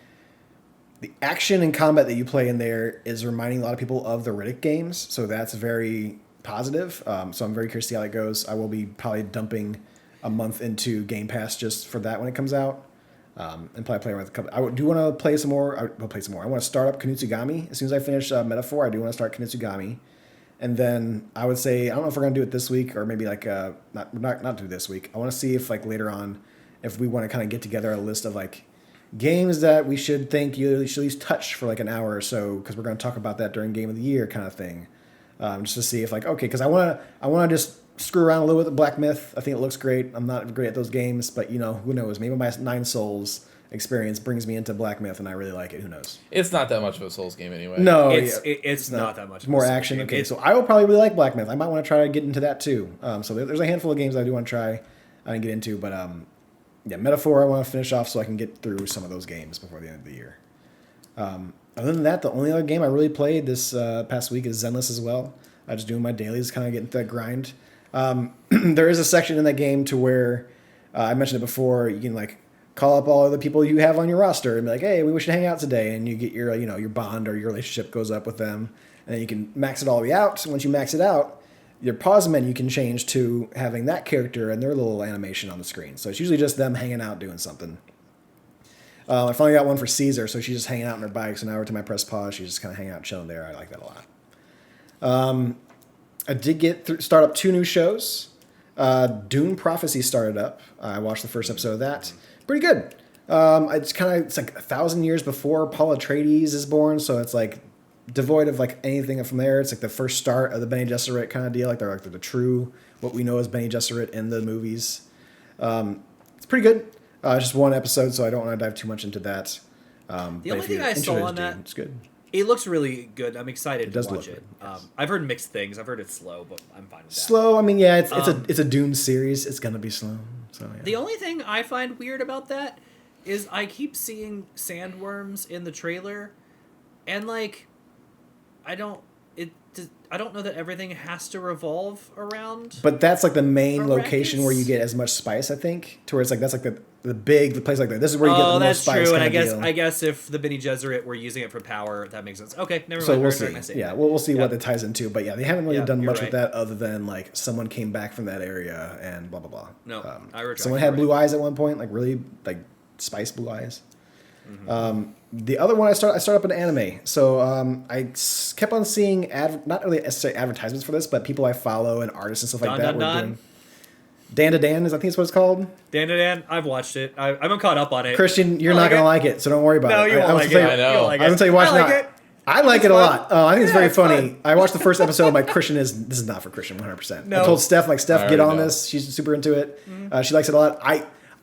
action and combat that you play in there is reminding a lot of people of the Riddick games, so that's very positive. So I'm very curious to see how that goes. I will be probably dumping a month into Game Pass just for that when it comes out, and probably play around with a couple. I do want to play some more. I want to start up Kinutsugami as soon as I finish Metaphor. I do want to start Kinutsugami. And then I would say, I don't know if we're going to do it this week or maybe like not do this week. I want to see if like later on, if we want to kind of get together a list of like games that we should think you should at least touch for like an hour or so, because we're going to talk about that during Game of the Year kind of thing. Just to see if like, okay, because I want to just screw around a little with the Black Myth. I think it looks great. I'm not great at those games, but who knows? Maybe my Nine Souls experience brings me into Black Myth and I really like it. Who knows? It's not that much of a Souls game anyway. No, it's not that much. It's more action. Okay, so I will probably really like Black Myth. I might want to try to get into that too. So there's a handful of games I do want to try and get into, but Metaphor I want to finish off so I can get through some of those games before the end of the year. Other than that, the only other game I really played this past week is Zenless as well. I just doing my dailies, kind of getting through that grind. There is a section in that game to where I mentioned it before. You can like call up all of the people you have on your roster and be like, "Hey, we should hang out today," and you get your your bond or your relationship goes up with them, and then you can max it all the way out. Once you max it out, your pause menu can change to having that character and their little animation on the screen. So it's usually just them hanging out doing something. I finally got one for Caesar, so she's just hanging out on her bike. So now every time I press pause, she's just kind of hanging out, chilling there. I like that a lot. I did start up 2 new shows. Dune Prophecy started up. I watched the first episode of that. Pretty good. It's like 1,000 years before Paul Atreides is born, so it's like devoid of like anything from there. It's like the first start of the Bene Gesserit kind of deal. Like they're like the true what we know as Bene Gesserit in the movies. It's pretty good. Just 1 episode, so I don't want to dive too much into that. The only thing I saw on that, it's good. It looks really good. I'm excited to watch it. Yes. I've heard mixed things. I've heard it's slow, but I'm fine with that. Slow. I mean, yeah, it's a Dune series. It's gonna be slow. So yeah. The only thing I find weird about that is I keep seeing sandworms in the trailer, and like, I don't know that everything has to revolve around. But that's like the main Arrakis? location where you get as much spice, I think. To where it's like that's like the place like that. This is where you get the most spice. Oh, that's true. And I guess if the Bene Gesserit were using it for power, that makes sense. Okay, never mind. So we'll see. Yeah, we'll see what it ties into. But yeah, they haven't really done much with right. that other than like someone came back from that area and blah blah blah. No, someone had blue eyes at one point, like really like spice blue eyes. Mm-hmm. The other one I started up an anime. So I kept on seeing not really necessarily advertisements for this, but people I follow and artists and stuff like that were doing. Dan to Dan is I think it's what it's called. Dan to Dan. I've watched it. I'm caught up on it. Christian, you're not gonna like it, so don't worry about it. No, you won't like it. I know. I'm gonna tell you why not. it. I like it a lot. I think it's very funny. fun. I watched the first episode. I'm like, Christian this is not for Christian 100%. No. I told Steph, Steph, get on know. this. She's super into it. She likes it a lot.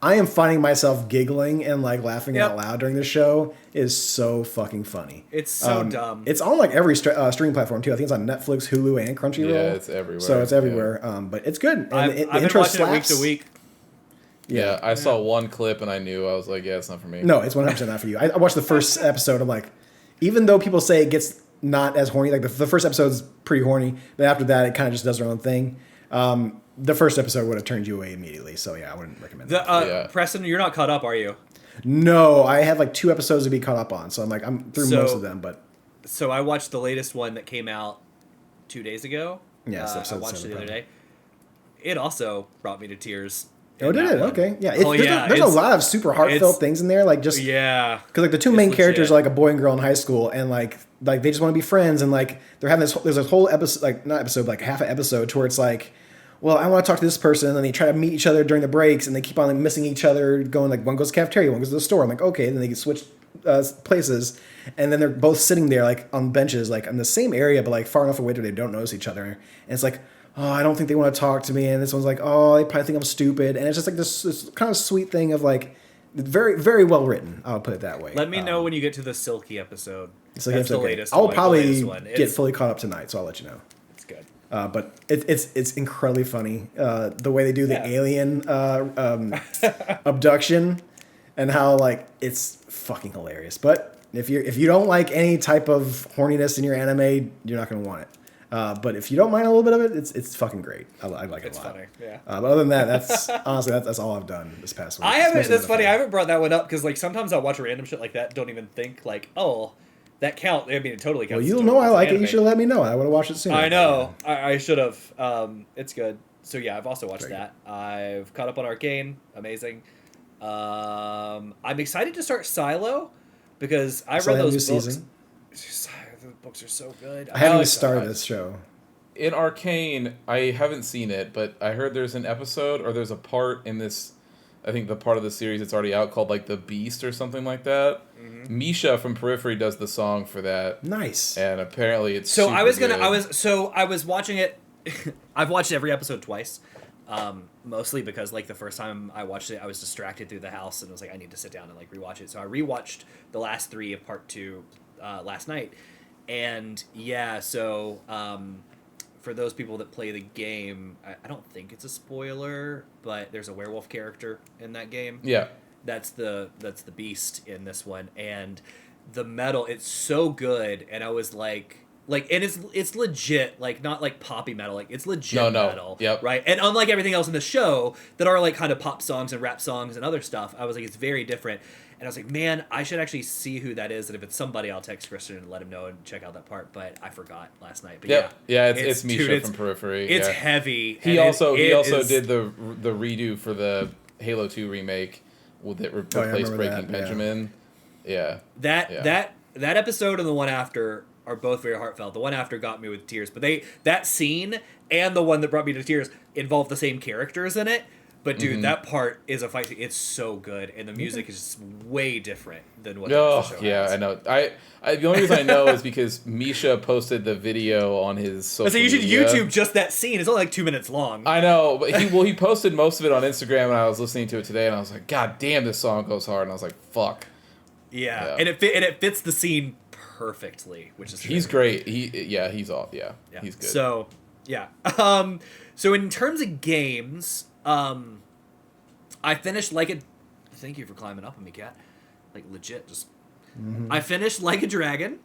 I am finding myself giggling and like laughing out loud during the show. It is so fucking funny. It's so dumb. It's on like every streaming platform too. I think it's on Netflix, Hulu, and Crunchyroll. Yeah, it's everywhere. So it's everywhere. But it's good. And I've the been intro watching slaps. it week to week. Yeah, I saw 1 clip and I knew. I was like, yeah, it's not for me. No, it's 100% not for you. I watched the first episode. I'm like, even though people say it gets not as horny, like the first episode's pretty horny, but after that it kind of just does their own thing. The first episode would have turned you away immediately, so yeah, I wouldn't recommend that. Preston, you're not caught up, are you? No, I have like 2 episodes to be caught up on, so I'm through most of them. But so I watched the latest one that came out 2 days ago. Yes, I watched it the other day. It also brought me to tears. Oh, did it? Okay, yeah. There's a lot of super heartfelt things in there, like just because like the 2 main characters are like a boy and girl in high school, and like they just want to be friends, and like they're having there's this whole episode, like not episode, like half an episode to where it's like, well, I want to talk to this person, and then they try to meet each other during the breaks, and they keep on like, missing each other, going like one goes to the cafeteria, one goes to the store. I'm like, okay, and then they get switched places, and then they're both sitting there like on benches, like in the same area, but like far enough away that they don't notice each other. And it's like, oh, I don't think they want to talk to me. And this one's like, oh, they probably think I'm stupid. And it's just like this kind of sweet thing of like, very, very well written. I'll put it that way. Let me know when you get to the Silky episode. So that's the latest. I'll probably get fully caught up tonight, so I'll let you know. It's good. But it's incredibly funny. The way they do the alien abduction and how like it's fucking hilarious. But if you don't like any type of horniness in your anime, you're not gonna want it. But if you don't mind a little bit of it, it's fucking great. I like it a lot. It's funny, yeah. But other than that, that's honestly that's all I've done this past week. That's funny. I haven't brought that one up because like sometimes I'll watch random shit like that, don't even think like, oh, that count. I mean, it totally counts. Well, you know I like it. You should have let me know. I would have watched it sooner. I know. I should have. It's good. So yeah, I've also watched that. I've caught up on Arcane. Amazing. I'm excited to start Silo because I read those books. Season. The books are so good. I haven't even started this show. In Arcane, I haven't seen it, but I heard there's an episode or there's a part in this, I think the part of the series that's already out called like The Beast or something like that. Mm-hmm. Misha from Periphery does the song for that. Nice. And apparently it's so super I was watching it. I've watched every episode twice. Mostly because like the first time I watched it, I was distracted through the house and was like, I need to sit down and like rewatch it. So I rewatched the last 3 of part 2 last night. And yeah, so for those people that play the game, I don't think it's a spoiler, but there's a werewolf character in that game. Yeah, that's the beast in this one, and the metal, it's so good. And I was like, and it's legit, like not like poppy metal, like it's legit metal, yep. Right? And unlike everything else in the show that are like kind of pop songs and rap songs and other stuff, I was like, it's very different. And I was like, man, I should actually see who that is. And if it's somebody, I'll text Christian and let him know and check out that part. But I forgot last night. But it's Misha from Periphery. It's heavy. He also did the redo for the Halo 2 remake that replaced Breaking Benjamin. Yeah. That episode and the one after are both very heartfelt. The one after got me with tears. But that scene and the one that brought me to tears involve the same characters in it. But dude, that part is a fight scene. It's so good, and the music is just way different than what the show has. I know. I the only reason I know is because Misha posted the video on his social media. So you should YouTube just that scene. It's only like 2 minutes long. I know, but he posted most of it on Instagram, and I was listening to it today, and I was like, God damn, this song goes hard, and I was like, fuck. Yeah. And it fits the scene perfectly, which is he's great. He's he's good. So yeah. So in terms of games. I finished thank you for climbing up on me, cat. Like legit, just. Mm-hmm. I finished Like a Dragon,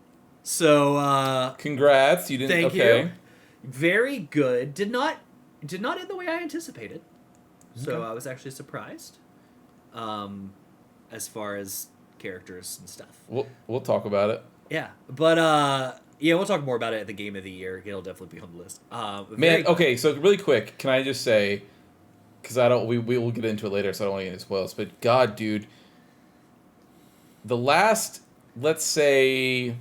so. Congrats! You didn't. Thank you. Very good. Did not end the way I anticipated, so I was actually surprised. As far as characters and stuff. We'll talk about it. Yeah, but we'll talk more about it at the Game of the Year. It'll definitely be on the list. Man, okay, so really quick, can I just say? Because we will get into it later, so I don't want to get into spoilers. But God, dude, the last, let's say,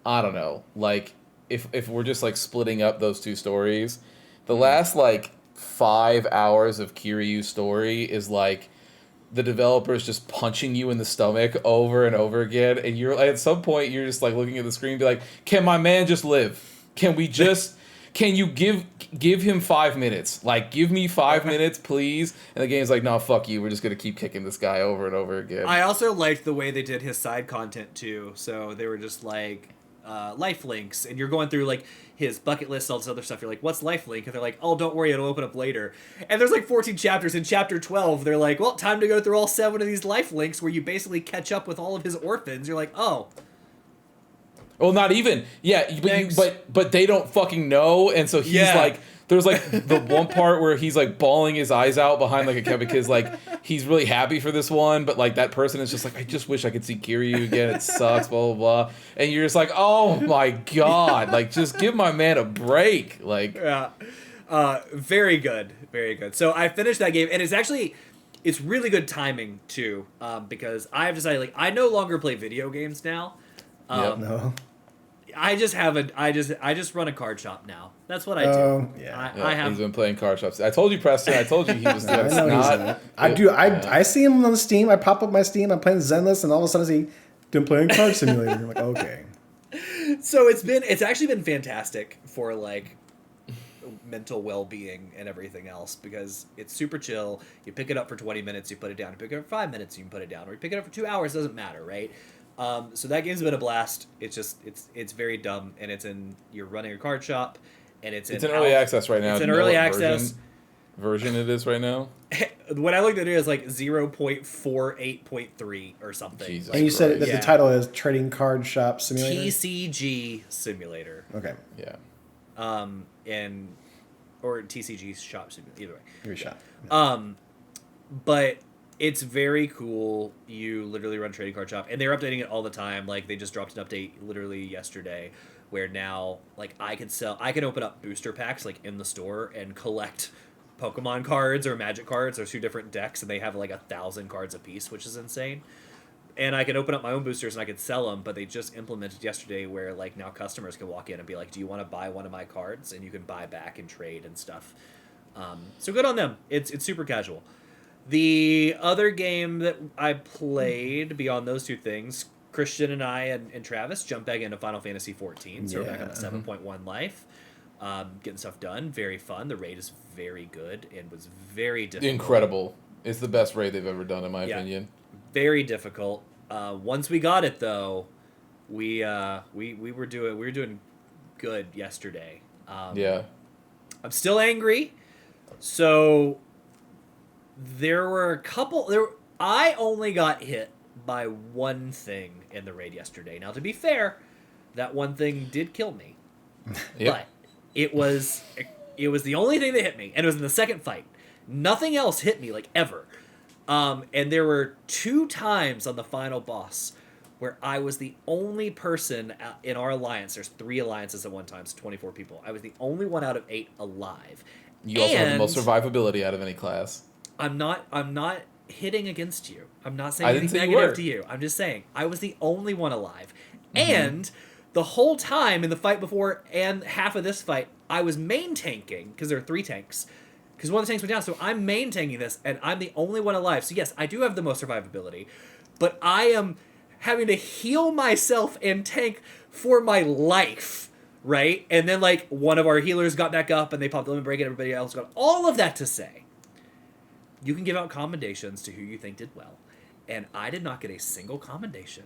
I don't know, like if we're just like splitting up those two stories, the last like 5 hours of Kiryu's story is like the developers just punching you in the stomach over and over again, and you're at some point you're just like looking at the screen and be like, can my man just live? Can we just? Can you give him 5 minutes? Like, give me 5 minutes, please. And the game's like, no, fuck you. We're just going to keep kicking this guy over and over again. I also liked the way they did his side content, too. So they were just like, life links. And you're going through, like, his bucket list, all this other stuff. You're like, what's life link? And they're like, oh, don't worry, it'll open up later. And there's like 14 chapters. In chapter 12, they're like, well, time to go through all 7 of these life links where you basically catch up with all of his orphans. You're like, oh. Well, not even. Yeah, but they don't fucking know, and so he's like, there's like the one part where he's like bawling his eyes out behind like a camera because like he's really happy for this one, but like that person is just like, I just wish I could see Kiryu again. It sucks, blah blah blah, and you're just like, oh my god, like just give my man a break, like. Yeah, very good, very good. So I finished that game, and it's really good timing too, because I've decided like I no longer play video games now. No. I just run a card shop now. That's what I do. Yeah. I have. He's been playing card shops. I told you, Preston. I told you he was. I know he's in it. I do. I see him on Steam. I pop up my Steam. I'm playing Zenless, and all of a sudden I see him playing Card Simulator. I'm like, okay. So it's actually been fantastic for like mental well-being and everything else because it's super chill. You pick it up for 20 minutes, you put it down. You pick it up for 5 minutes, you can put it down. Or you pick it up for 2 hours, doesn't matter, right? So that game's been a blast. It's very dumb, and you're running a card shop, and it's in early access right now. It's in early access. Version it is right now. When I looked at it, it's like 0.48.3 or something. Jesus And you said that Yeah. the title is Trading Card Shop Simulator? TCG Simulator. Okay. Yeah. Or TCG Shop Simulator. Either way. Give it a shot. But it's very cool. You literally run trading card shop, and they're updating it all the time. Like they just dropped an update literally yesterday, where now like I can open up booster packs like in the store and collect Pokemon cards or Magic cards. There's 2 different decks, and they have like 1,000 cards a piece, which is insane. And I can open up my own boosters and I can sell them, but they just implemented yesterday where like now customers can walk in and be like, "Do you want to buy one of my cards?" And you can buy back and trade and stuff. So good on them. It's super casual. The other game that I played beyond those 2 things, Christian and I and Travis jumped back into Final Fantasy 14. So we're back on the 7.1 life. Getting stuff done. Very fun. The raid is very good and was very difficult. Incredible. It's the best raid they've ever done, in my opinion. Very difficult. Once we got it though, we were doing good yesterday. Yeah. I'm still angry. So there were a couple. I only got hit by one thing in the raid yesterday. Now, to be fair, that one thing did kill me, but it was the only thing that hit me, and it was in the second fight. Nothing else hit me like ever. And there were 2 times on the final boss where I was the only person in our alliance. There's 3 alliances at one time, so 24 people. I was the only one out of 8 alive. You also have the most survivability out of any class. I'm not hitting against you. I'm not saying anything negative to you. I'm just saying I was the only one alive. Mm-hmm. And the whole time in the fight before and half of this fight, I was main tanking because there are 3 tanks. Because one of the tanks went down, so I'm main tanking this, and I'm the only one alive. So yes, I do have the most survivability, but I am having to heal myself and tank for my life. Right? And then, like, one of our healers got back up and they popped the limit break and everybody else got all of that to say. You can give out commendations to who you think did well. And I did not get a single commendation.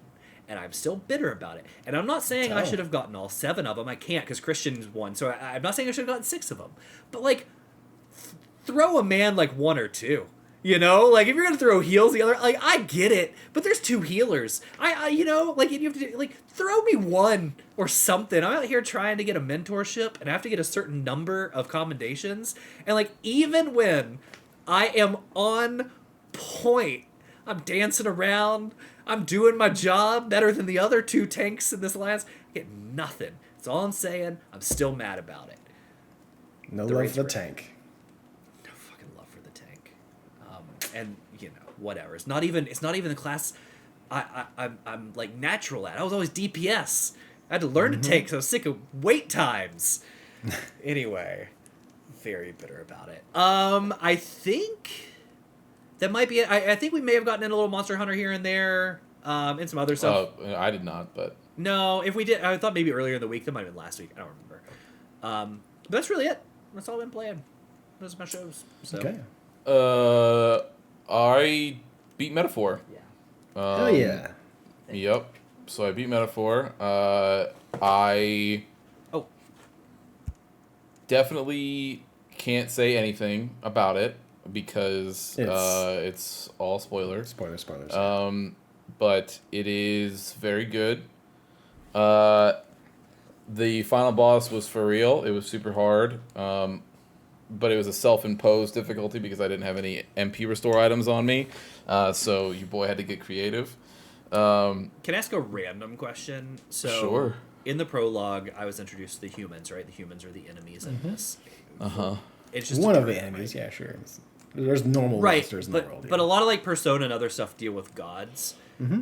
And I'm still bitter about it. And I'm not saying I should have gotten all 7 of them. I can't because Christian's won. So I'm not saying I should have gotten 6 of them. But, like, throw a man, like, 1 or 2. You know, like if you're gonna throw heals, the other, like I get it, but there's 2 healers. I you know, like you have to like throw me 1 or something. I'm out here trying to get a mentorship, and I have to get a certain number of commendations. And like even when I am on point, I'm dancing around, I'm doing my job better than the other 2 tanks in this alliance. I get nothing. That's all I'm saying. I'm still mad about it. No love for the tank. And you know, whatever. It's not even the class I'm like natural at. I was always DPS. I had to learn to tank, so I was sick of wait times. Anyway, very bitter about it. I think that might be it. I think we may have gotten in a little Monster Hunter here and there, and some other stuff. I did not, but no, if we did, I thought maybe earlier in the week. That might have been last week. I don't remember. But that's really it. That's all I've been playing. Those are my shows. So. Okay. I beat Metaphor. Yeah. Hell yeah. Yep. So I beat Metaphor. I definitely can't say anything about it because it's all spoilers. Spoilers. But it is very good. The final boss was for real. It was super hard. But it was a self-imposed difficulty because I didn't have any MP restore items on me. So your boy had to get creative. Can I ask a random question? So Sure. In the prologue, I was introduced to the humans, right? The humans are the enemies in this. Uh-huh. It's just one of the enemies, yeah, sure. There's normal monsters in the world. But a lot of like Persona and other stuff deal with gods. Mm-hmm.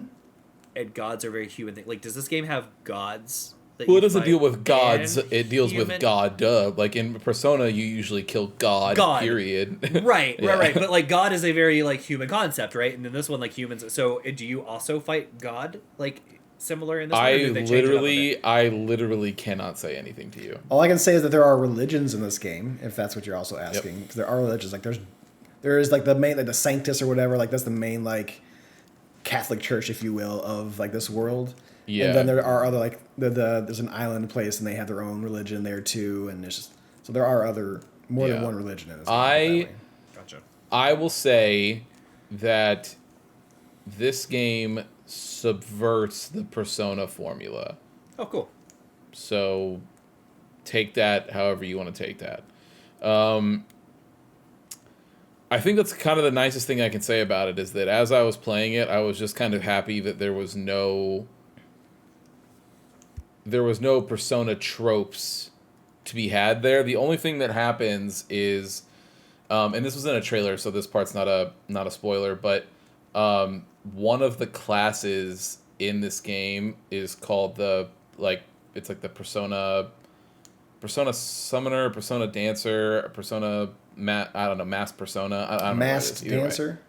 And gods are very human thing. Like, does this game have gods that Well, you it doesn't fight, deal with gods. and It deals with human- God. Like in Persona, you usually kill God. Period. Right. Yeah. But like God is a very like human concept, right? And in this one, like humans. So do you also fight God like similar in this one? Or do they change it up a bit? I literally cannot say anything to you. All I can say is that there are religions in this game, if that's what you're also asking. Because there are religions. Like there is like the main, like the Sanctus or whatever. Like that's the main like Catholic church, if you will, of like this world. Yeah. And then there are other like there's an island place and they have their own religion there too, and it's just so there are more than one religion in this game. Gotcha. I will say that this game subverts the Persona formula. Oh, cool. So take that however you want to take that. I think that's kind of the nicest thing I can say about it is that as I was playing it, I was just kind of happy that there was no Persona tropes to be had there. The only thing that happens is, and this was in a trailer, so this part's not a spoiler, but one of the classes in this game is called it's like the Persona Summoner, Persona Dancer, Persona Mass Persona. I don't know. Masked Dancer?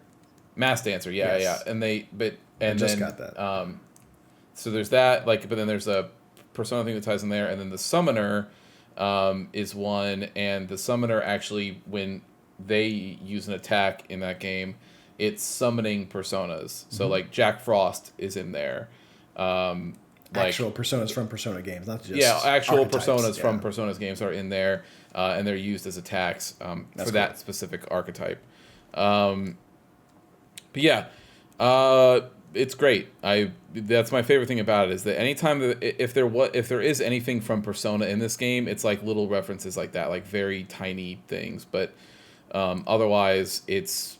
Mass Dancer, yeah, Yes. And I just got that. So there's that, but then there's a Persona thing that ties in there, and then the Summoner is one, and the Summoner actually, when they use an attack in that game, it's summoning personas. So like Jack Frost is in there. Actual personas from Persona games, not just actual archetypes. personas from Persona's games are in there, and they're used as attacks for that specific archetype. But yeah, it's great. That's my favorite thing about it is that anytime if there is anything from Persona in this game, it's like little references like that, like very tiny things. But otherwise, it's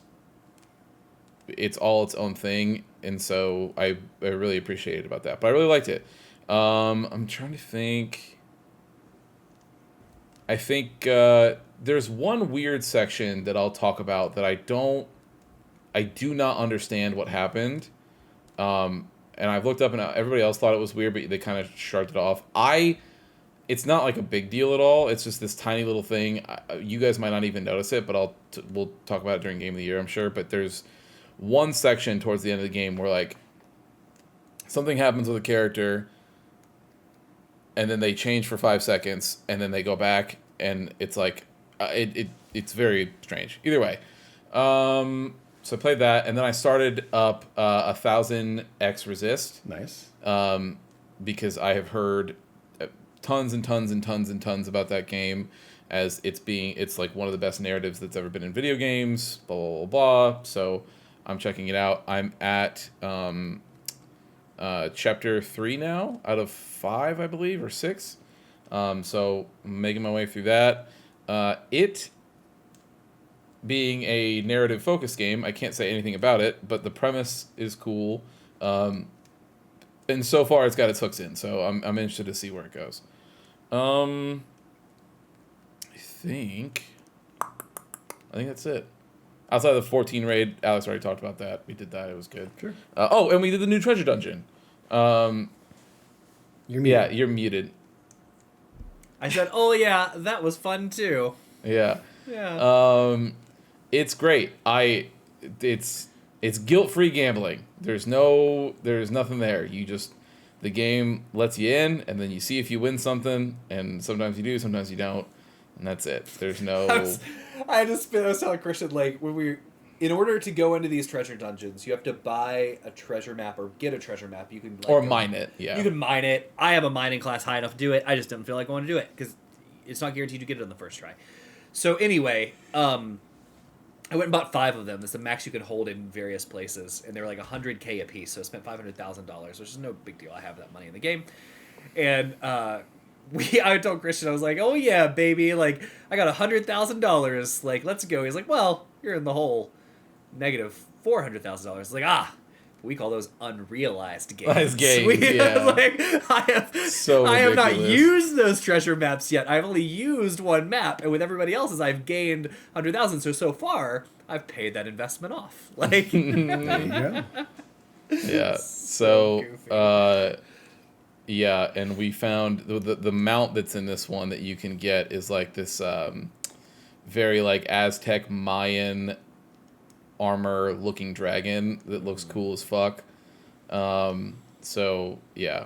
all its own thing, and so I really appreciated about that. But I really liked it. I'm trying to think. I think there's one weird section that I'll talk about that I do not understand what happened. And I've looked up and everybody else thought it was weird, but they kind of shrugged it off. It's not like a big deal at all. It's just this tiny little thing. You guys might not even notice it, but we'll talk about it during Game of the Year, I'm sure. But there's one section towards the end of the game where like something happens with a character and then they change for 5 seconds and then they go back and it's like it's very strange. Either way, so I played that and then I started up 1000X Resist. Nice. Because I have heard tons and tons and tons and tons about that game as it's like one of the best narratives that's ever been in video games, blah blah blah, blah. So I'm checking it out. I'm at chapter 3 now out of 5, I believe, or 6. So I'm making my way through that. It being a narrative focused game, I can't say anything about it, but the premise is cool. And so far it's got its hooks in, so I'm interested to see where it goes. I think that's it. Outside of the 14 raid, Alex already talked about that. We did that. It was good. Sure. And we did the new treasure dungeon. You're muted. Yeah, you're muted. I said, "Oh yeah, that was fun too." Yeah. Yeah. It's great. It's guilt-free gambling. There's nothing there. The game lets you in, and then you see if you win something, and sometimes you do, sometimes you don't, and that's it. There's no. I was telling Christian, like, in order to go into these treasure dungeons, you have to buy a treasure map or get a treasure map. You can mine it. Yeah. You can mine it. I have a mining class high enough to do it. I just didn't feel like going to do it because it's not guaranteed you get it on the first try. So anyway, I went and bought 5 of them. That's the max you can hold in various places, and they were like $100K a piece. So I spent $500,000, which is no big deal. I have that money in the game, and I told Christian, I was like, "Oh yeah, baby! Like I got $100,000. Like let's go." He's like, "Well, you're in the hole, negative $400,000." Like we call those unrealized gains. Yeah. Like I have not used those treasure maps yet. I've only used one map, and with everybody else's, I've gained 100,000. So far, I've paid that investment off. Like, there you go. Yeah. So Yeah, and we found the mount that's in this one that you can get is like this very like Aztec Mayan armor looking dragon that looks cool as fuck. So yeah,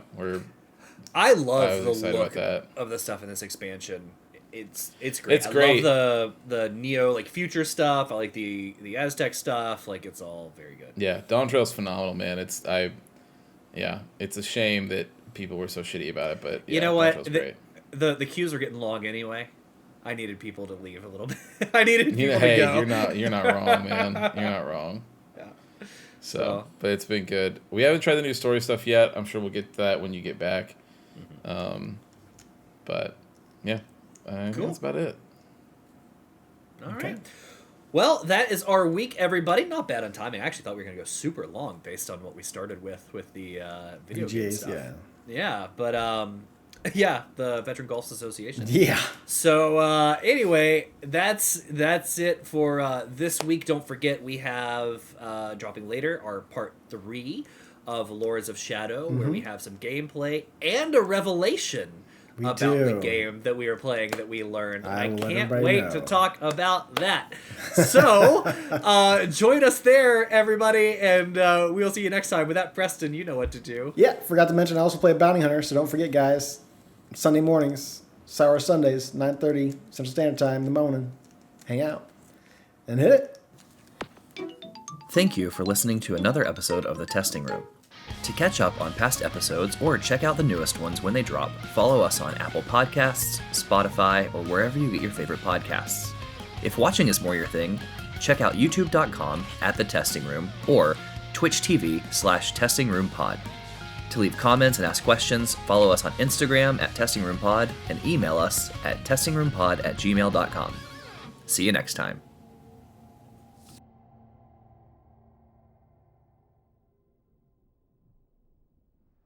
I love the excited look about that. of the stuff in this expansion. It's great. It's great. I love the Neo like future stuff. I like the Aztec stuff. Like it's all very good. Yeah, Dawn Trail's phenomenal, man. It's a shame that people were so shitty about it, but yeah, you know Dawn what? Trail's great. The queues are getting long anyway. I needed people to leave a little bit. I needed people Hey, to go. you're not wrong, man. You're not wrong. Yeah. So, but it's been good. We haven't tried the new story stuff yet. I'm sure we'll get to that when you get back. But yeah, I think that's about it. All right. Well, that is our week, everybody. Not bad on timing. I actually thought we were going to go super long based on what we started with the video game stuff. Yeah, but yeah, the Veteran Golfs Association. Yeah. So anyway, that's it for this week. Don't forget we have dropping later our part 3 of Lords of Shadow, where we have some gameplay and a revelation about the game that we were playing that we learned. I can't wait to talk about that. So join us there, everybody, and we'll see you next time. With that, Preston, you know what to do. Yeah, forgot to mention I also play Bounty Hunter, so don't forget, guys. Sunday mornings, Sour Sundays, 9:30 Central Standard Time in the morning. Hang out and hit it. Thank you for listening to another episode of The Testing Room. To catch up on past episodes or check out the newest ones when they drop, follow us on Apple Podcasts, Spotify, or wherever you get your favorite podcasts. If watching is more your thing, check out youtube.com/thetestingroom or Twitch TV/testingroompod. To leave comments and ask questions, follow us on Instagram @testingroompod and email us at testingroompod@gmail.com. See you next time.